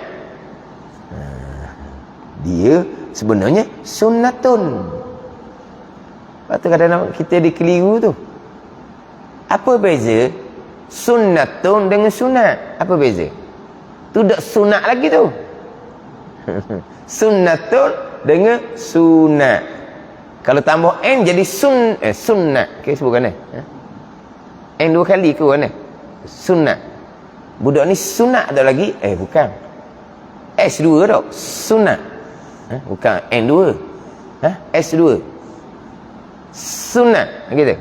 Dia sebenarnya sunnatun. Lepas tu kadang-kadang kita dikeliru tu. Apa beza sunnatun dengan sunat? Apa beza? Tu dak sunat lagi tu. Sunnatun dengan sunat. Kalau tambah n jadi sunnat. Okey sebutkan n dua kali ke mana? Sunnat. Budak ni sunat tak lagi? Bukan. S2 tak? Sunat. Bukan N2. S2. Sunat gitu.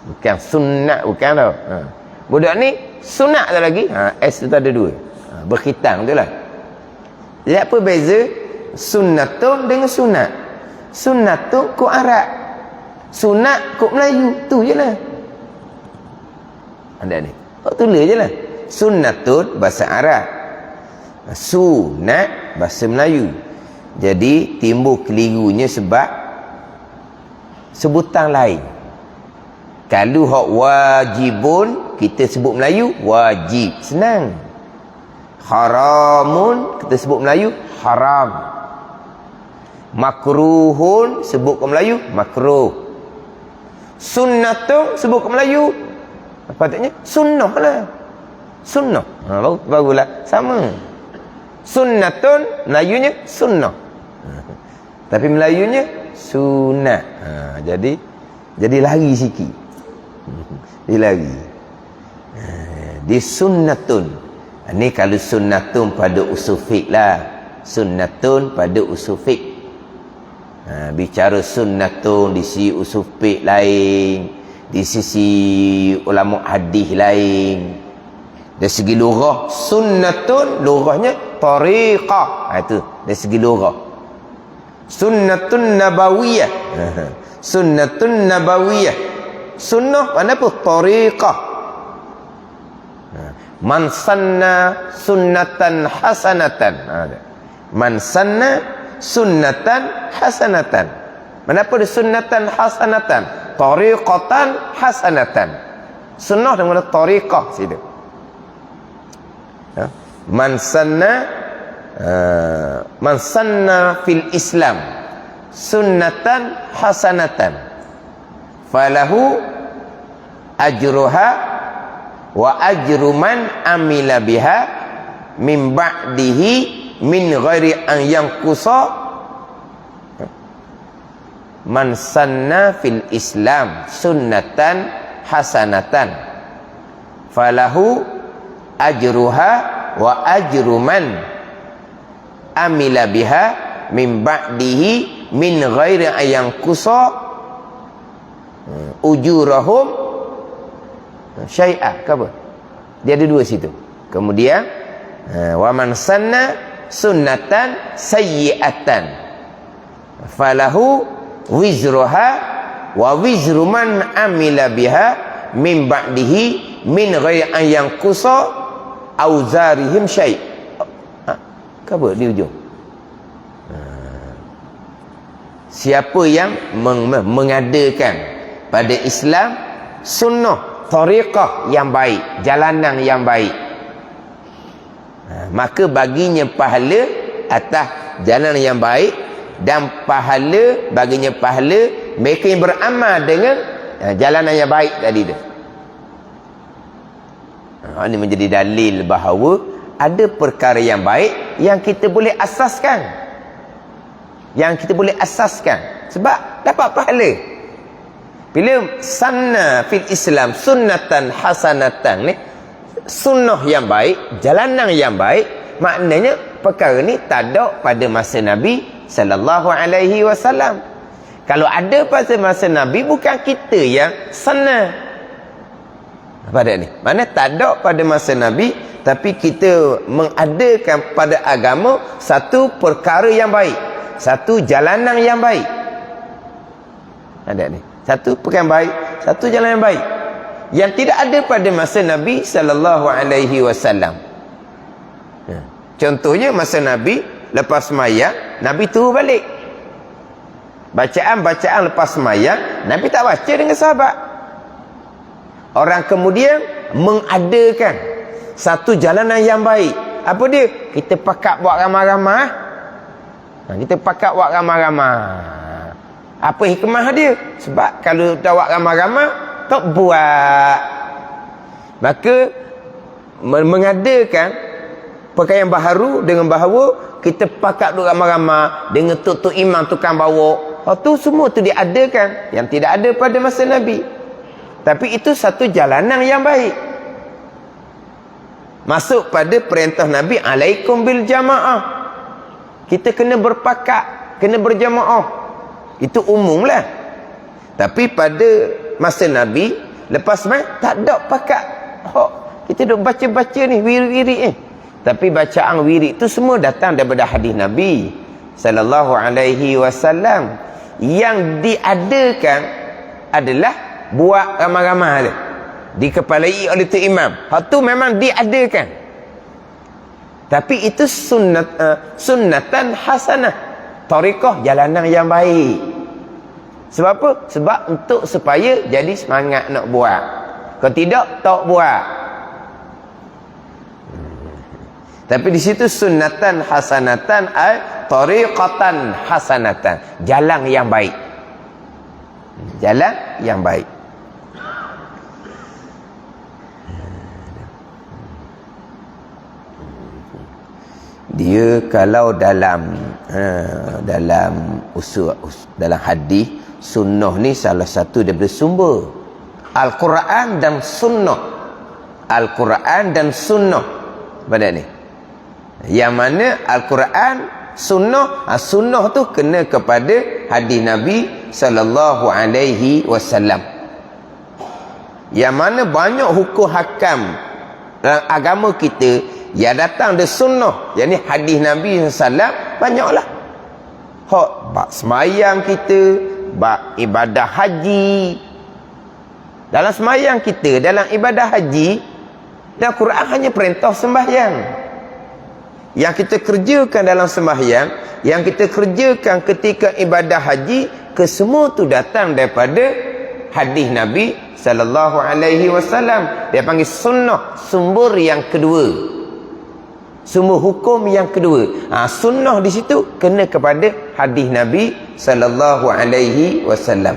Bukan sunat, bukan tau. Budak ni sunat tak lagi? S tu ada dua. Berkhitang tu lah. Jadi apa beza sunnatun dengan sunat? Sunnatun kod Arab, sunat kod Melayu. Tu je lah. Anda ni tulis je lah. Sunnatun bahasa Arab, sunat bahasa Melayu. Jadi timbul kelirunya sebab sebutan lain. Kalau hak wajibun kita sebut Melayu wajib, senang. Haramun kita sebut Melayu haram. Makruhun sebut ke Melayu makruh. Sunnatun sebut ke Melayu patutnya sunnah lah. Sunnah. Barulah sama. Sunnatun Melayunya sunnah. Tapi Melayunya sunat. Jadi lari sikit. Dia lari. Di sunnatun. Ni kalau sunnatun pada usul fiqh lah. Sunnatun pada usul fiqh. Bicara sunnatun di sisi usul fiqh lain, di sisi ulama hadis lain. Dari segi lughah, sunnatun lughahnya tariqah. Itu dari segi lughah. Sunnatun nabawiyah. Sunnatun nabawiyah. Sunnah mana apa? Tariqah. Man sanna sunnatan hasanatan. Man sanna sunnatan hasanatan. Kenapa dia sunnatan hasanatan? Tariqatan hasanatan. Sunnah dengan tariqah situ. Man sanna fil Islam sunnatan hasanatan falahu ajruha wa ajru man amila biha min ba'dihi min ghairi an yanqusa. Man sanna fil Islam sunnatan hasanatan falahu ajruha wa ajru man amila biha min ba'dihi min ghairi ayang kusa ujurahum syai'ah. Apa? Dia ada dua situ. Kemudian wa man sanna sunnatan sayyi'atan falahu wizruha wa wizru man amila biha min ba'dihi min ghairi ayang kusa auzarihim syai'. Apa di ujung? Siapa yang mengadakan pada Islam sunnah, tariqah yang baik, jalanan yang baik, maka baginya pahala atas jalanan yang baik dan pahala, baginya pahala mereka yang beramal dengan jalanan yang baik tadi tu. Ini menjadi dalil bahawa ada perkara yang baik yang kita boleh asaskan, sebab dapat pahala. Bila sanna fil Islam sunnatan hasanatan ni, sunnah yang baik, jalanan yang baik, maknanya perkara ni tak ada pada masa Nabi sallallahu alaihi wasallam. Kalau ada pada masa Nabi, bukan kita yang sanna. Pada ni, mana tak ada pada masa Nabi, tapi kita mengadakan pada agama satu perkara yang baik, satu jalanan yang baik. Ada ni, satu perkara yang baik, satu jalan yang baik yang tidak ada pada masa Nabi sallallahu alaihi wasallam. Contohnya masa Nabi lepas sembahyang, Nabi turun balik. Bacaan-bacaan lepas sembahyang Nabi tak baca dengan sahabat. Orang kemudian mengadakan satu jalanan yang baik. Apa dia? Kita pakat buat ramai-ramai. Kita pakat buat ramai-ramai. Apa hikmah dia? Sebab kalau tak buat ramai-ramai, tak buat. Maka mengadakan perkara yang baharu dengan bahawa kita pakat duduk ramai-ramai dengan tok-tok imam tukang bawa. Itu semua tu diadakan yang tidak ada pada masa Nabi. Tapi itu satu jalanan yang baik. Masuk pada perintah Nabi, alaikum bil jamaah. Kita kena berpakat, kena berjamaah. Itu umumlah. Tapi pada masa Nabi, lepas sembahyang tak ada pakat. Kita duk baca-baca ni, wirid-wirid ni. Tapi bacaan wirid itu semua datang daripada hadis Nabi sallallahu alaihi wasallam. Yang diadakan adalah buat ramai-ramai dikepalai oleh tu imam. Hak tu memang diadakan. Tapi itu sunnatan hasanah. Tariqah, jalanan yang baik. Sebab apa? Sebab untuk supaya jadi semangat nak buat. Kalau tidak, tak buat. Tapi di situ sunnatan hasanatan ay tariqatan hasanatan. Jalan yang baik. Jalan yang baik. Dia kalau dalam usul dalam hadis, sunnah ni salah satu daripada sumber Al-Quran dan sunnah. Al-Quran dan sunnah pada ni. Yang mana Al-Quran, sunnah, sunnah tu kena kepada hadis Nabi sallallahu alaihi wasallam. Yang mana banyak hukum hakam dalam agama kita yang datang dari sunnah, yakni hadis Nabi SAW, banyaklah. Bak semayang kita, bak ibadah haji. Dalam semayang kita, dalam ibadah haji, dan Quran hanya perintah sembahyang. Yang kita kerjakan dalam sembahyang, yang kita kerjakan ketika ibadah haji, kesemua tu datang daripada hadis Nabi sallallahu alaihi wasallam. Dia panggil sunnah, sumber yang kedua. Sumber hukum yang kedua. Sunnah di situ kena kepada hadis Nabi sallallahu alaihi wasallam.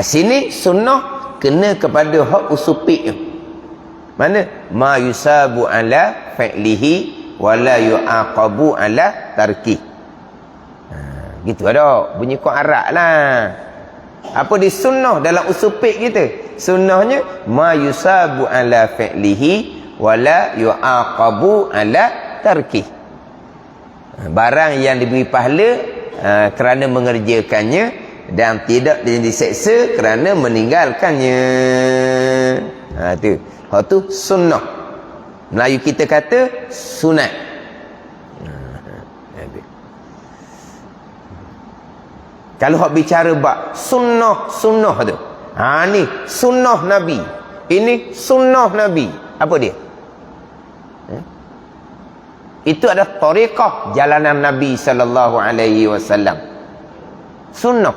Sini sunnah kena kepada hak usupik. Mana? Ma yusabu ala fi'lihi wa la yu'aqabu ala tarki. Gitu ada bunyi Quran Arab lah. Apa di sunnah dalam usul fiqh kita? Sunnahnya ma yusabu ala fi'lihi wa la yu'aqabu ala tarki. Barang yang diberi pahala kerana mengerjakannya dan tidak diseksa kerana meninggalkannya. Tu. Hak tu sunnah. Melayu kita kata sunat. Kalau hak bicara bab sunnah tu. Ni sunnah Nabi. Ini sunnah Nabi. Apa dia? Itu adalah tariqah jalanan Nabi sallallahu alaihi wasallam. Sunnah.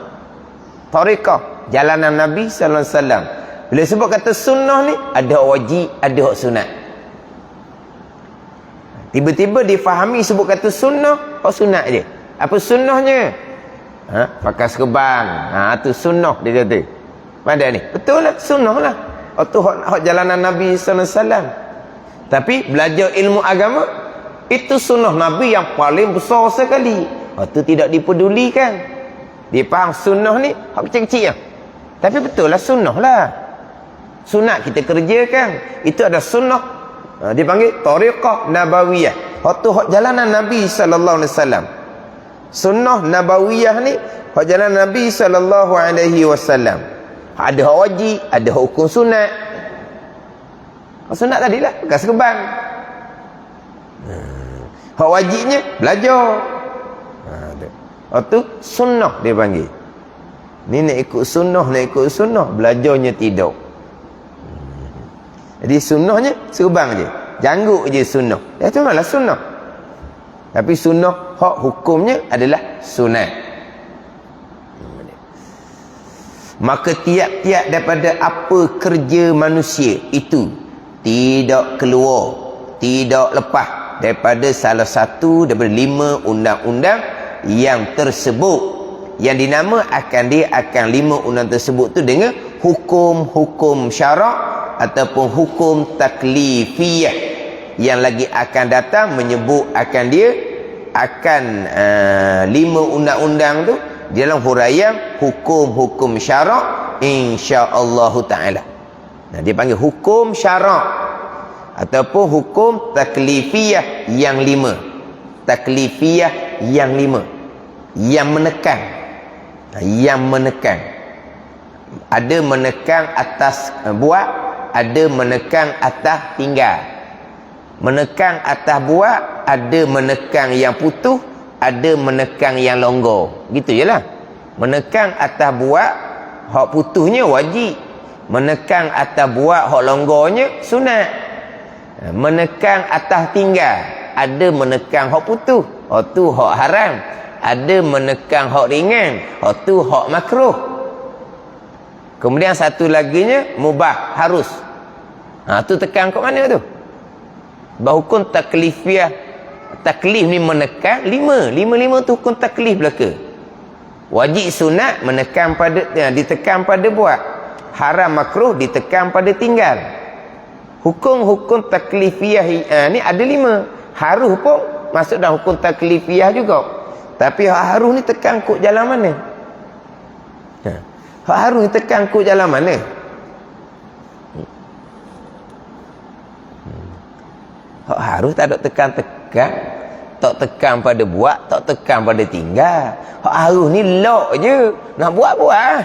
Tariqah jalanan Nabi sallallahu alaihi wasallam. Bila sebut kata sunnah ni, ada hak wajib, ada hak sunat. Tiba-tiba difahami sebut kata sunnah, hak sunat je. Apa sunnahnya? Pakai serban. Tu sunnah dia kata. Pada ni. Betul lah, sunnah lah. Tu hak jalanan Nabi sallallahu alaihi wasallam. Tapi belajar ilmu agama, itu sunnah Nabi yang paling besar sekali. Tu tidak dipedulikan. Dia faham sunnah ni hak kecil-kecil lah. Tapi betul lah, sunnah lah. Sunat kita kerjakan. Itu ada sunnah. Dia panggil tariqah nabawiyah. Hak tu hak jalanan Nabi sallallahu alaihi wasallam. Sunnah nabawiyah ni hak jalanan Nabi sallallahu alaihi wasallam. Ada hak wajib, ada hak hukum sunat. Hak sunat tadilah pakai serban. Hak wajibnya belajar. Hak tu sunnah dia panggil. Ni nak ikut sunnah, belajarnya tidak. Jadi sunnahnya serban je, janggut je sunnah. Itu malah sunnah. Tapi sunnah hak hukumnya adalah sunat. Maka tiap-tiap daripada apa kerja manusia itu tidak keluar, tidak lepas daripada salah satu daripada 5 undang-undang yang tersebut, yang dinamakan dia akan 5 undang tersebut tu dengan hukum-hukum syarak ataupun hukum taklifiyah, yang lagi akan datang menyebut akan dia akan 5 undang-undang tu dalam huraian hukum-hukum syarak insya-Allah taala. Dia panggil hukum syarak ataupun hukum taklifiyah yang 5. Taklifiyah yang 5 yang menekan. Ada menekan atas buat, ada menekan atas tinggal. Menekan atas buat, ada menekan yang putus, ada menekan yang longgar. Gitu je lah. Menekan atas buat, hak putusnya wajib. Menekan atas buat, hak longgarnya sunat. Menekan atas tinggal, ada menekan hak putus, hak tu hak haram. Ada menekan hak ringan, hak tu hak makruh. Kemudian satu laginya mubah, harus. Tu tekan kat mana tu? Hukum taklifiyah, taklif ni menekan 5 tu hukum taklif belaka. Wajib sunat menekan pada, ditekan pada buat. Haram makruh ditekan pada tinggal. Hukum-hukum taklifiyah ni ada 5. Harus pun masuk dalam hukum taklifiyah juga. Tapi hak harus ni tekan kok jalan mana? Hak harus ni tekan kok jalan mana? Hak harus tak ada tekan-tekan. Tak tekan pada buat, tak tekan pada tinggal. Hak harus ni lock je. Nak buat-buat.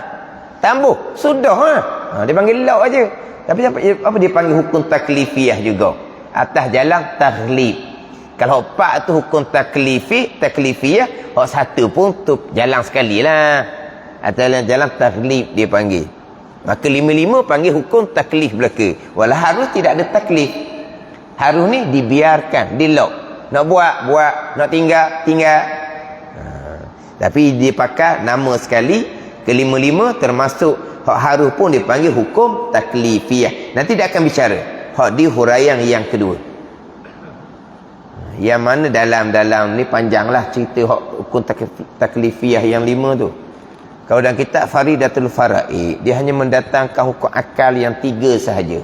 Tambuh, sudah dia panggil lock je. Tapi apa dia panggil hukum taklifiyah juga? Atas jalan taklif. Kalau hak 4 tu hukum taklifiyah, hak 1 pun tu jalan sekali lah. Atas jalan taklif dia panggil. Maka 5 panggil hukum taklif belaka. Walau harus tidak ada taklif. Harus ni dibiarkan, di lock. Nak buat, nak tinggal. Tapi dia pakai nama sekali, ke-5 termasuk hak harus pun dipanggil hukum taklifiyah. Nanti dia akan bicara hak di huraian yang kedua. Yang mana dalam ni panjanglah cerita hukum taklifiyah yang 5 tu. Kalau dalam kitab Faridatul Faraid, dia hanya mendatangkan hukum akal yang 3 sahaja.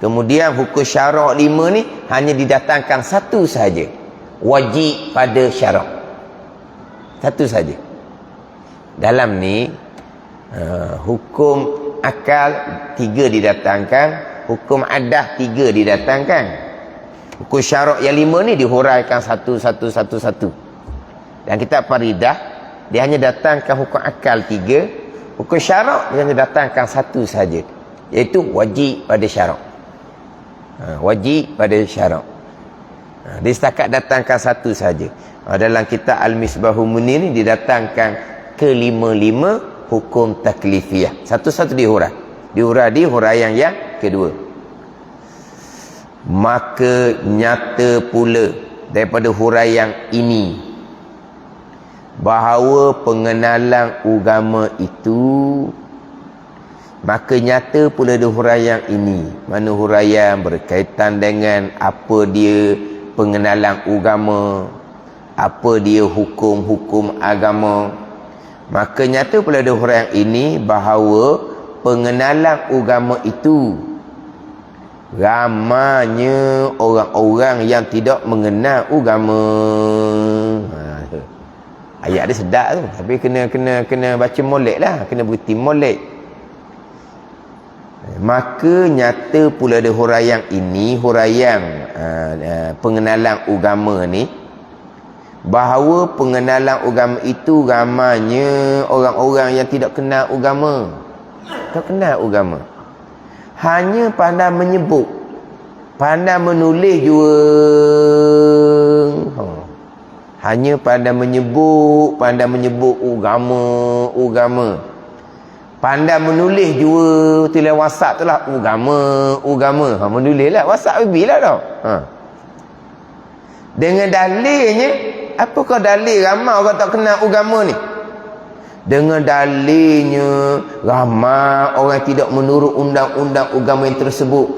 Kemudian hukum syarak 5 ni hanya didatangkan 1 sahaja. Wajib pada syarak. 1 sahaja. Dalam ni hukum akal 3 didatangkan, hukum adah 3 didatangkan. Hukum syarak yang 5 ni dihuraikan satu. Dan kitab Faridah dia hanya datangkan hukum akal 3, hukum syarak dia hanya datangkan 1 sahaja, iaitu wajib pada syarak. Wajib pada syarak. Dia setakat datangkan 1 sahaja. Dalam kitab Al-Misbahul Munir ni didatangkan ke-5 hukum taklifiyah. Satu-satu dihurai di huraian yang kedua. Maka nyata pula daripada huraian ini bahawa pengenalan agama itu Maka nyata pula ada huraian ini. Mana huraian berkaitan dengan apa dia pengenalan agama, apa dia hukum-hukum agama. Maka nyata pula ada huraian ini bahawa pengenalan agama itu ramanya orang-orang yang tidak mengenal agama. Ayat dia sedap tu, tapi kena baca molek lah, kena berhenti molek. Maka nyata pula ada huraian ini, huraian pengenalan agama ni, bahawa pengenalan agama itu ramanya orang-orang yang tidak kenal agama. Tak kenal agama, hanya pandai menyebut, pandai menulis jua. Hanya pandai menyebut agama. Pandai menulis jua. Tulis WhatsApp tu lah, agama. Menulis lah, WhatsApp lebih lah tau. Dengan dalilnya, apakah dalil ramai orang tak kenal agama ni? Dengan dalilnya ramai orang tidak menurut undang-undang agama yang tersebut.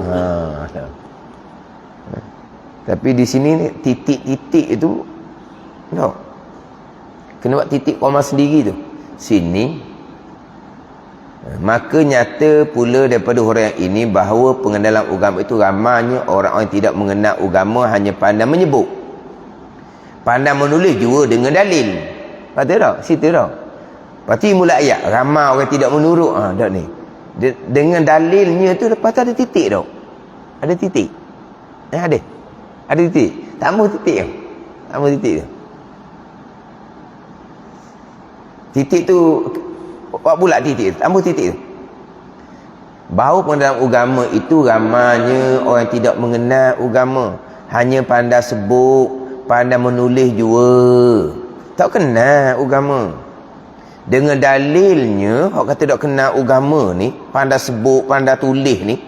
Tapi di sini ni, titik-titik itu tak. Kena buat titik koma sendiri tu. Sini. Maka nyata pula daripada huraian ini bahawa pengenalan agama itu ramanya orang-orang yang tidak mengenal agama, hanya pandai menyebut, pandai menulis juga dengan dalil. Patut tak? Situ tak? Lepas tu mula ayat, ramai orang tidak menurut. Tak ni. Dengan dalilnya tu lepas tu ada titik tak? Ada titik. Ada. Ada titik. Tambah titik. Tambah titik tu. Titik tu buat pula titik tu. Tambah titik tu. Bahawa pengenalan agama itu ramanya orang yang tidak mengenal agama, hanya pandai sebut, pandai menulis jua. Tak kenal agama. Dengan dalilnya, orang kata tak kenal agama ni, pandai sebut, pandai tulis ni,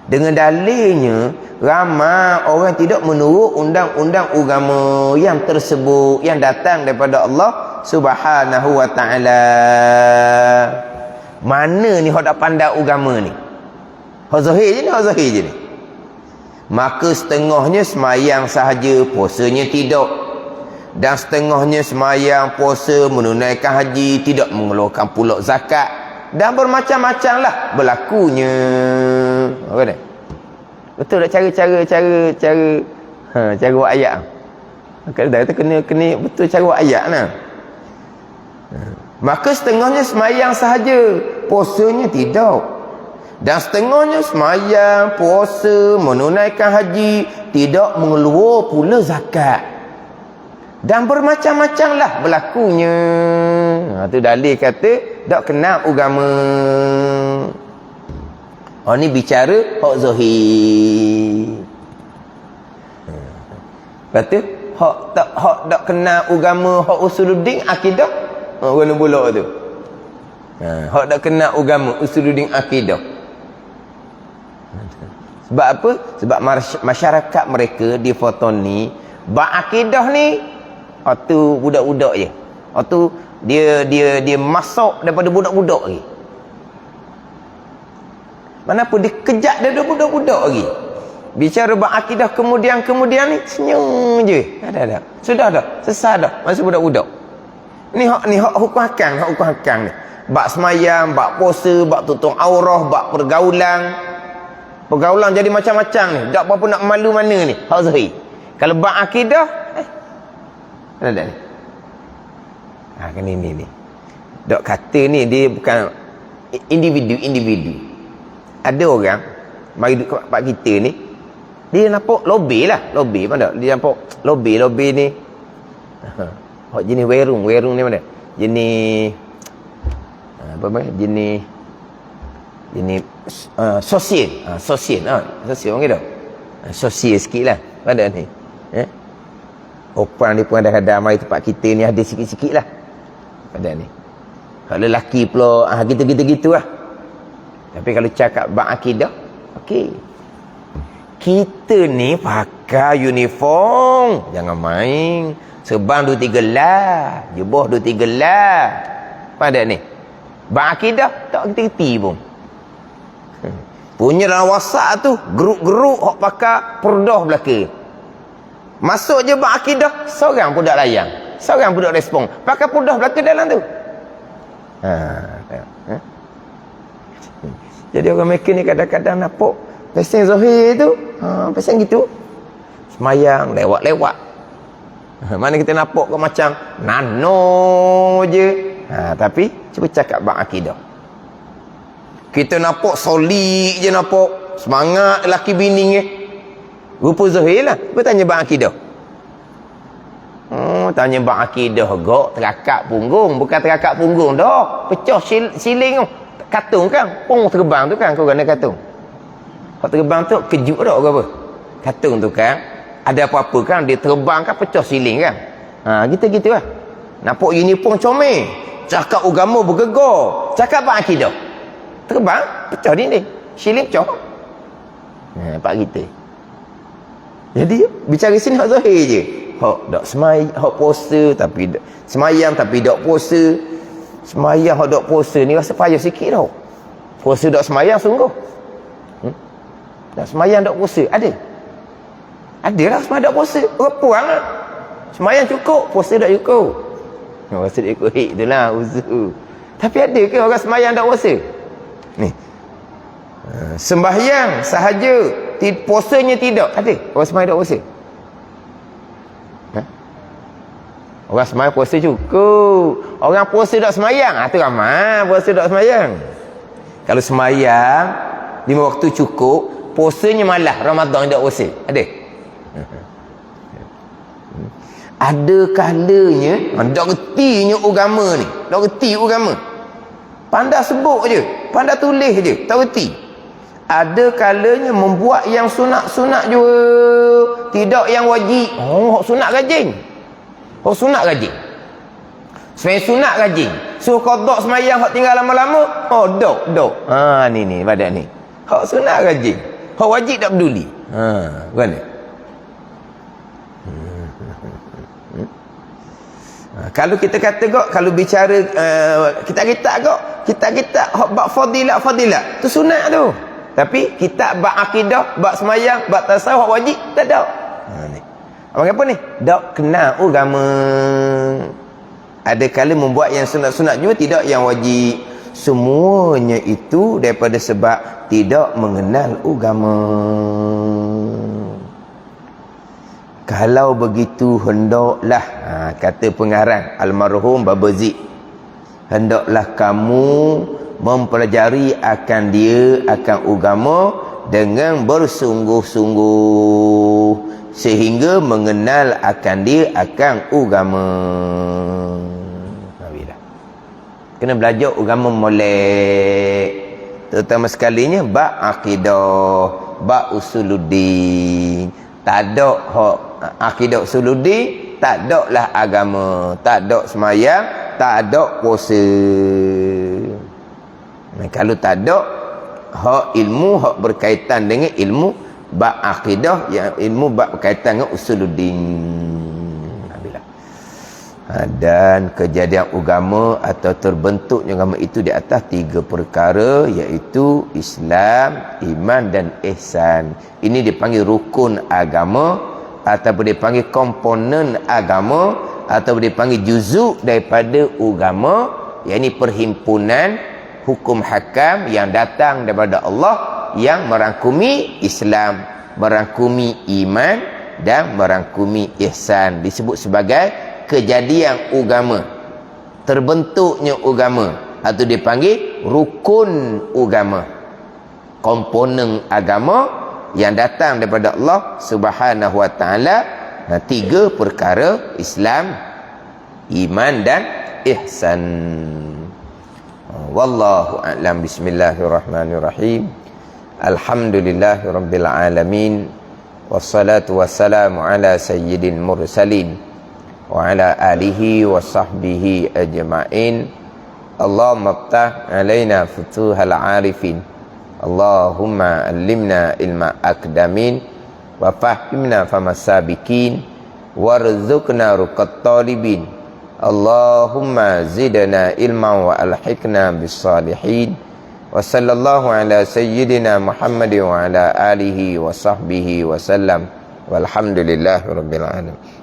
dengan dalilnya ramai orang tidak menurut undang-undang agama yang tersebut, yang datang daripada Allah Subhanahu wa ta'ala. Mana ni hok tak pandai agama ni? Hok zahir je ni, hok zahir je ni. Maka setengahnya semayang sahaja, puasanya tidak. Dan setengahnya semayang, puasa, menunaikan haji, tidak mengeluarkan pula zakat. Dan bermacam-macam lah berlakunya. Apa ni? Betul tak cara buat ayat? Kadang-kadang kena betul cara buat ayat lah. Maka setengahnya semayang sahaja, puasanya tidak. Dan setengahnya semayang, puasa, menunaikan haji, tidak mengeluar pula zakat. Dan bermacam-macam lah berlakunya. Tu dalil kata tak kenal agama. Ni bicara hak zahir. Lepas tu hak tak kenal agama, hak usuluddin akidah, kena pula tu. Hak tak kenal agama, usuluddin akidah. Sebab apa? Sebab masyarakat mereka di foto ni, akidah ni tu budak-budak je. Tu dia masuk daripada budak-budak lagi. Mana pun dia kejap daripada budak-budak lagi. Bicara akidah kemudian ni senyum je. Ada. Sudah dah, selesai dah. Masih budak-budak. Ni hak hukum hakam ni. Bak semayang, bak puasa, bak tutup aurah, bak pergaulan jadi macam-macam ni. Tak apa-apa nak malu mana ni. Hak zahir. Kalau bak akidah, ada ni. Kan ini. Dok kata ni dia bukan individu. Ada orang mari duduk kat kita ni, dia nampak lobby mana? Dia nampak lobby ni. Hak jenis werung ni mana? Jenis apa nama? Jenis sosial. Sosial orang kata. Sosial sikitlah pada ni. Opan dia pun ada mari tempat kita ni ada sikit-sikit lah pada ni. Kalau lelaki pula gitu lah. Tapi kalau cakap bab akidah, okey. Kita ni pakai uniform, jangan main. Sebang 2-3 gelar, jubah 2-3 gelar. Pada ni. Bab akidah tak kerti pun. Punya dalam WhatsApp tu geruk-geruk hok pakai purdah belaka. Masuk je bab akidah, seorang pun tak layan. Seorang pun tak respon. Pakai purdah belaka dalam tu. Jadi orang Mekah ni kadang-kadang nampak pesen zahir tu, pesen gitu. Semayang lewat-lewat. Mana kita nampak kau macam nano je. Tapi cuba cakap bab akidah. Kita nampak solid je nampak. Semangat lelaki bini ni. Rupa zahir lah. Bertanya bab akidah. Tanya bab akidah gok terakak punggung. Bukan terakak punggung dah. Pecah siling tu. Katung kan. Pung terbang tu kan. Kau kena katung. Kau terbang tu kejut tak ke apa? Katung tu kan. Ada apa-apa kan. Dia terbang kan pecah siling kan. Gitu-gitu lah. Nampak uniform comel. Cakap agama bergegar. Cakap bab akidah. Terbang, pecah dinding. Siling pecah. Pak kita. Jadi, bicara sini hak zahir je. Hak tak semayang, hak puasa tapi semayang tapi tak puasa. Semayang hak tak puasa ni rasa payah sikit tau. Puasa tak semayang sungguh. Tak semayang tak puasa. Ada? Ada lah semayang tak puasa. Orang puang lah. Semayang cukup, puasa tak cukup. Puasa tak cukup. Itulah uzur. Tapi ada ke orang semayang tak puasa? Ni. Sembahyang sahaja, puasanya tidak. Ada orang semayang tak puasa? Orang semayang puasa cukup. Orang puasa tak semayang, tu ramai puasa tak semayang. Kalau semayang 5 waktu cukup, puasanya malah Ramadan tak puasa. Ada? Ada kalanya tak retinya agama ni. Tak reti agama. Pandai sebut je, pandai tulis je, tak reti. Ada kalanya membuat yang sunat-sunat juga, tidak yang wajib. Sunat rajin. Sunat rajin. Selain sunat rajin. Suruh qada semayang hak tinggal lama-lama. Dok. Ni badan ni. Hak sunat rajin. Hak wajib tak peduli. Mana? Kalau kita kata kok, kalau bicara kitab-kitab kok, kitab-kitab hak bab fadilat tu sunat tu. Tapi kitab bab akidah, bab semayang, bab tasawuf hak wajib tak ada. Ni. Abang apa ni? Tak kenal agama. Ada kala membuat yang sunat-sunat juga, tidak yang wajib. Semuanya itu daripada sebab tidak mengenal agama. Kalau begitu hendaklah, kata pengarang almarhum Babazi, hendaklah kamu mempelajari akan dia, akan agama dengan bersungguh-sungguh sehingga mengenal akan dia, akan agama. Kena belajar agama molek, terutama sekalinya bab akidah, bab usuluddin. Tak ada hak akidah usuluddin, tak ada lah agama, tak ada semayang, tak ada puasa. Kalau tak ada hak ilmu, hak berkaitan dengan ilmu bab akidah, yang ilmu bab berkaitan dengan usuluddin. Dan kejadian agama atau terbentuknya agama itu di atas 3 perkara, iaitu Islam, iman dan ihsan. Ini dipanggil rukun agama, ataupun dipanggil komponen agama, ataupun dipanggil juzuk daripada agama, iaitu perhimpunan hukum hakam yang datang daripada Allah, yang merangkumi Islam, merangkumi iman dan merangkumi ihsan. Disebut sebagai kejadian agama, terbentuknya agama, atau dipanggil rukun agama, komponen agama yang datang daripada Allah Subhanahu wa taala. 3 perkara: Islam, iman dan ihsan. Wallahu a'lam. Bismillahirrahmanirrahim. Alhamdulillahirabbil alamin. Wassalatu wassalamu ala sayyidil mursalin wa ala alihi wa sahbihi ajma'in. Allahumma aftah alaina futuhal arifin. Allahumma allimna ilma akdamin wa fahimna famasabikin warzuqna ruqat talibin. Allahumma zidna ilma wa alhiqna bis salihin. Wa sallallahu ala sayyidina Muhammad wa ala alihi wa sahbihi wa sallam. Walhamdulillahirabbil alamin.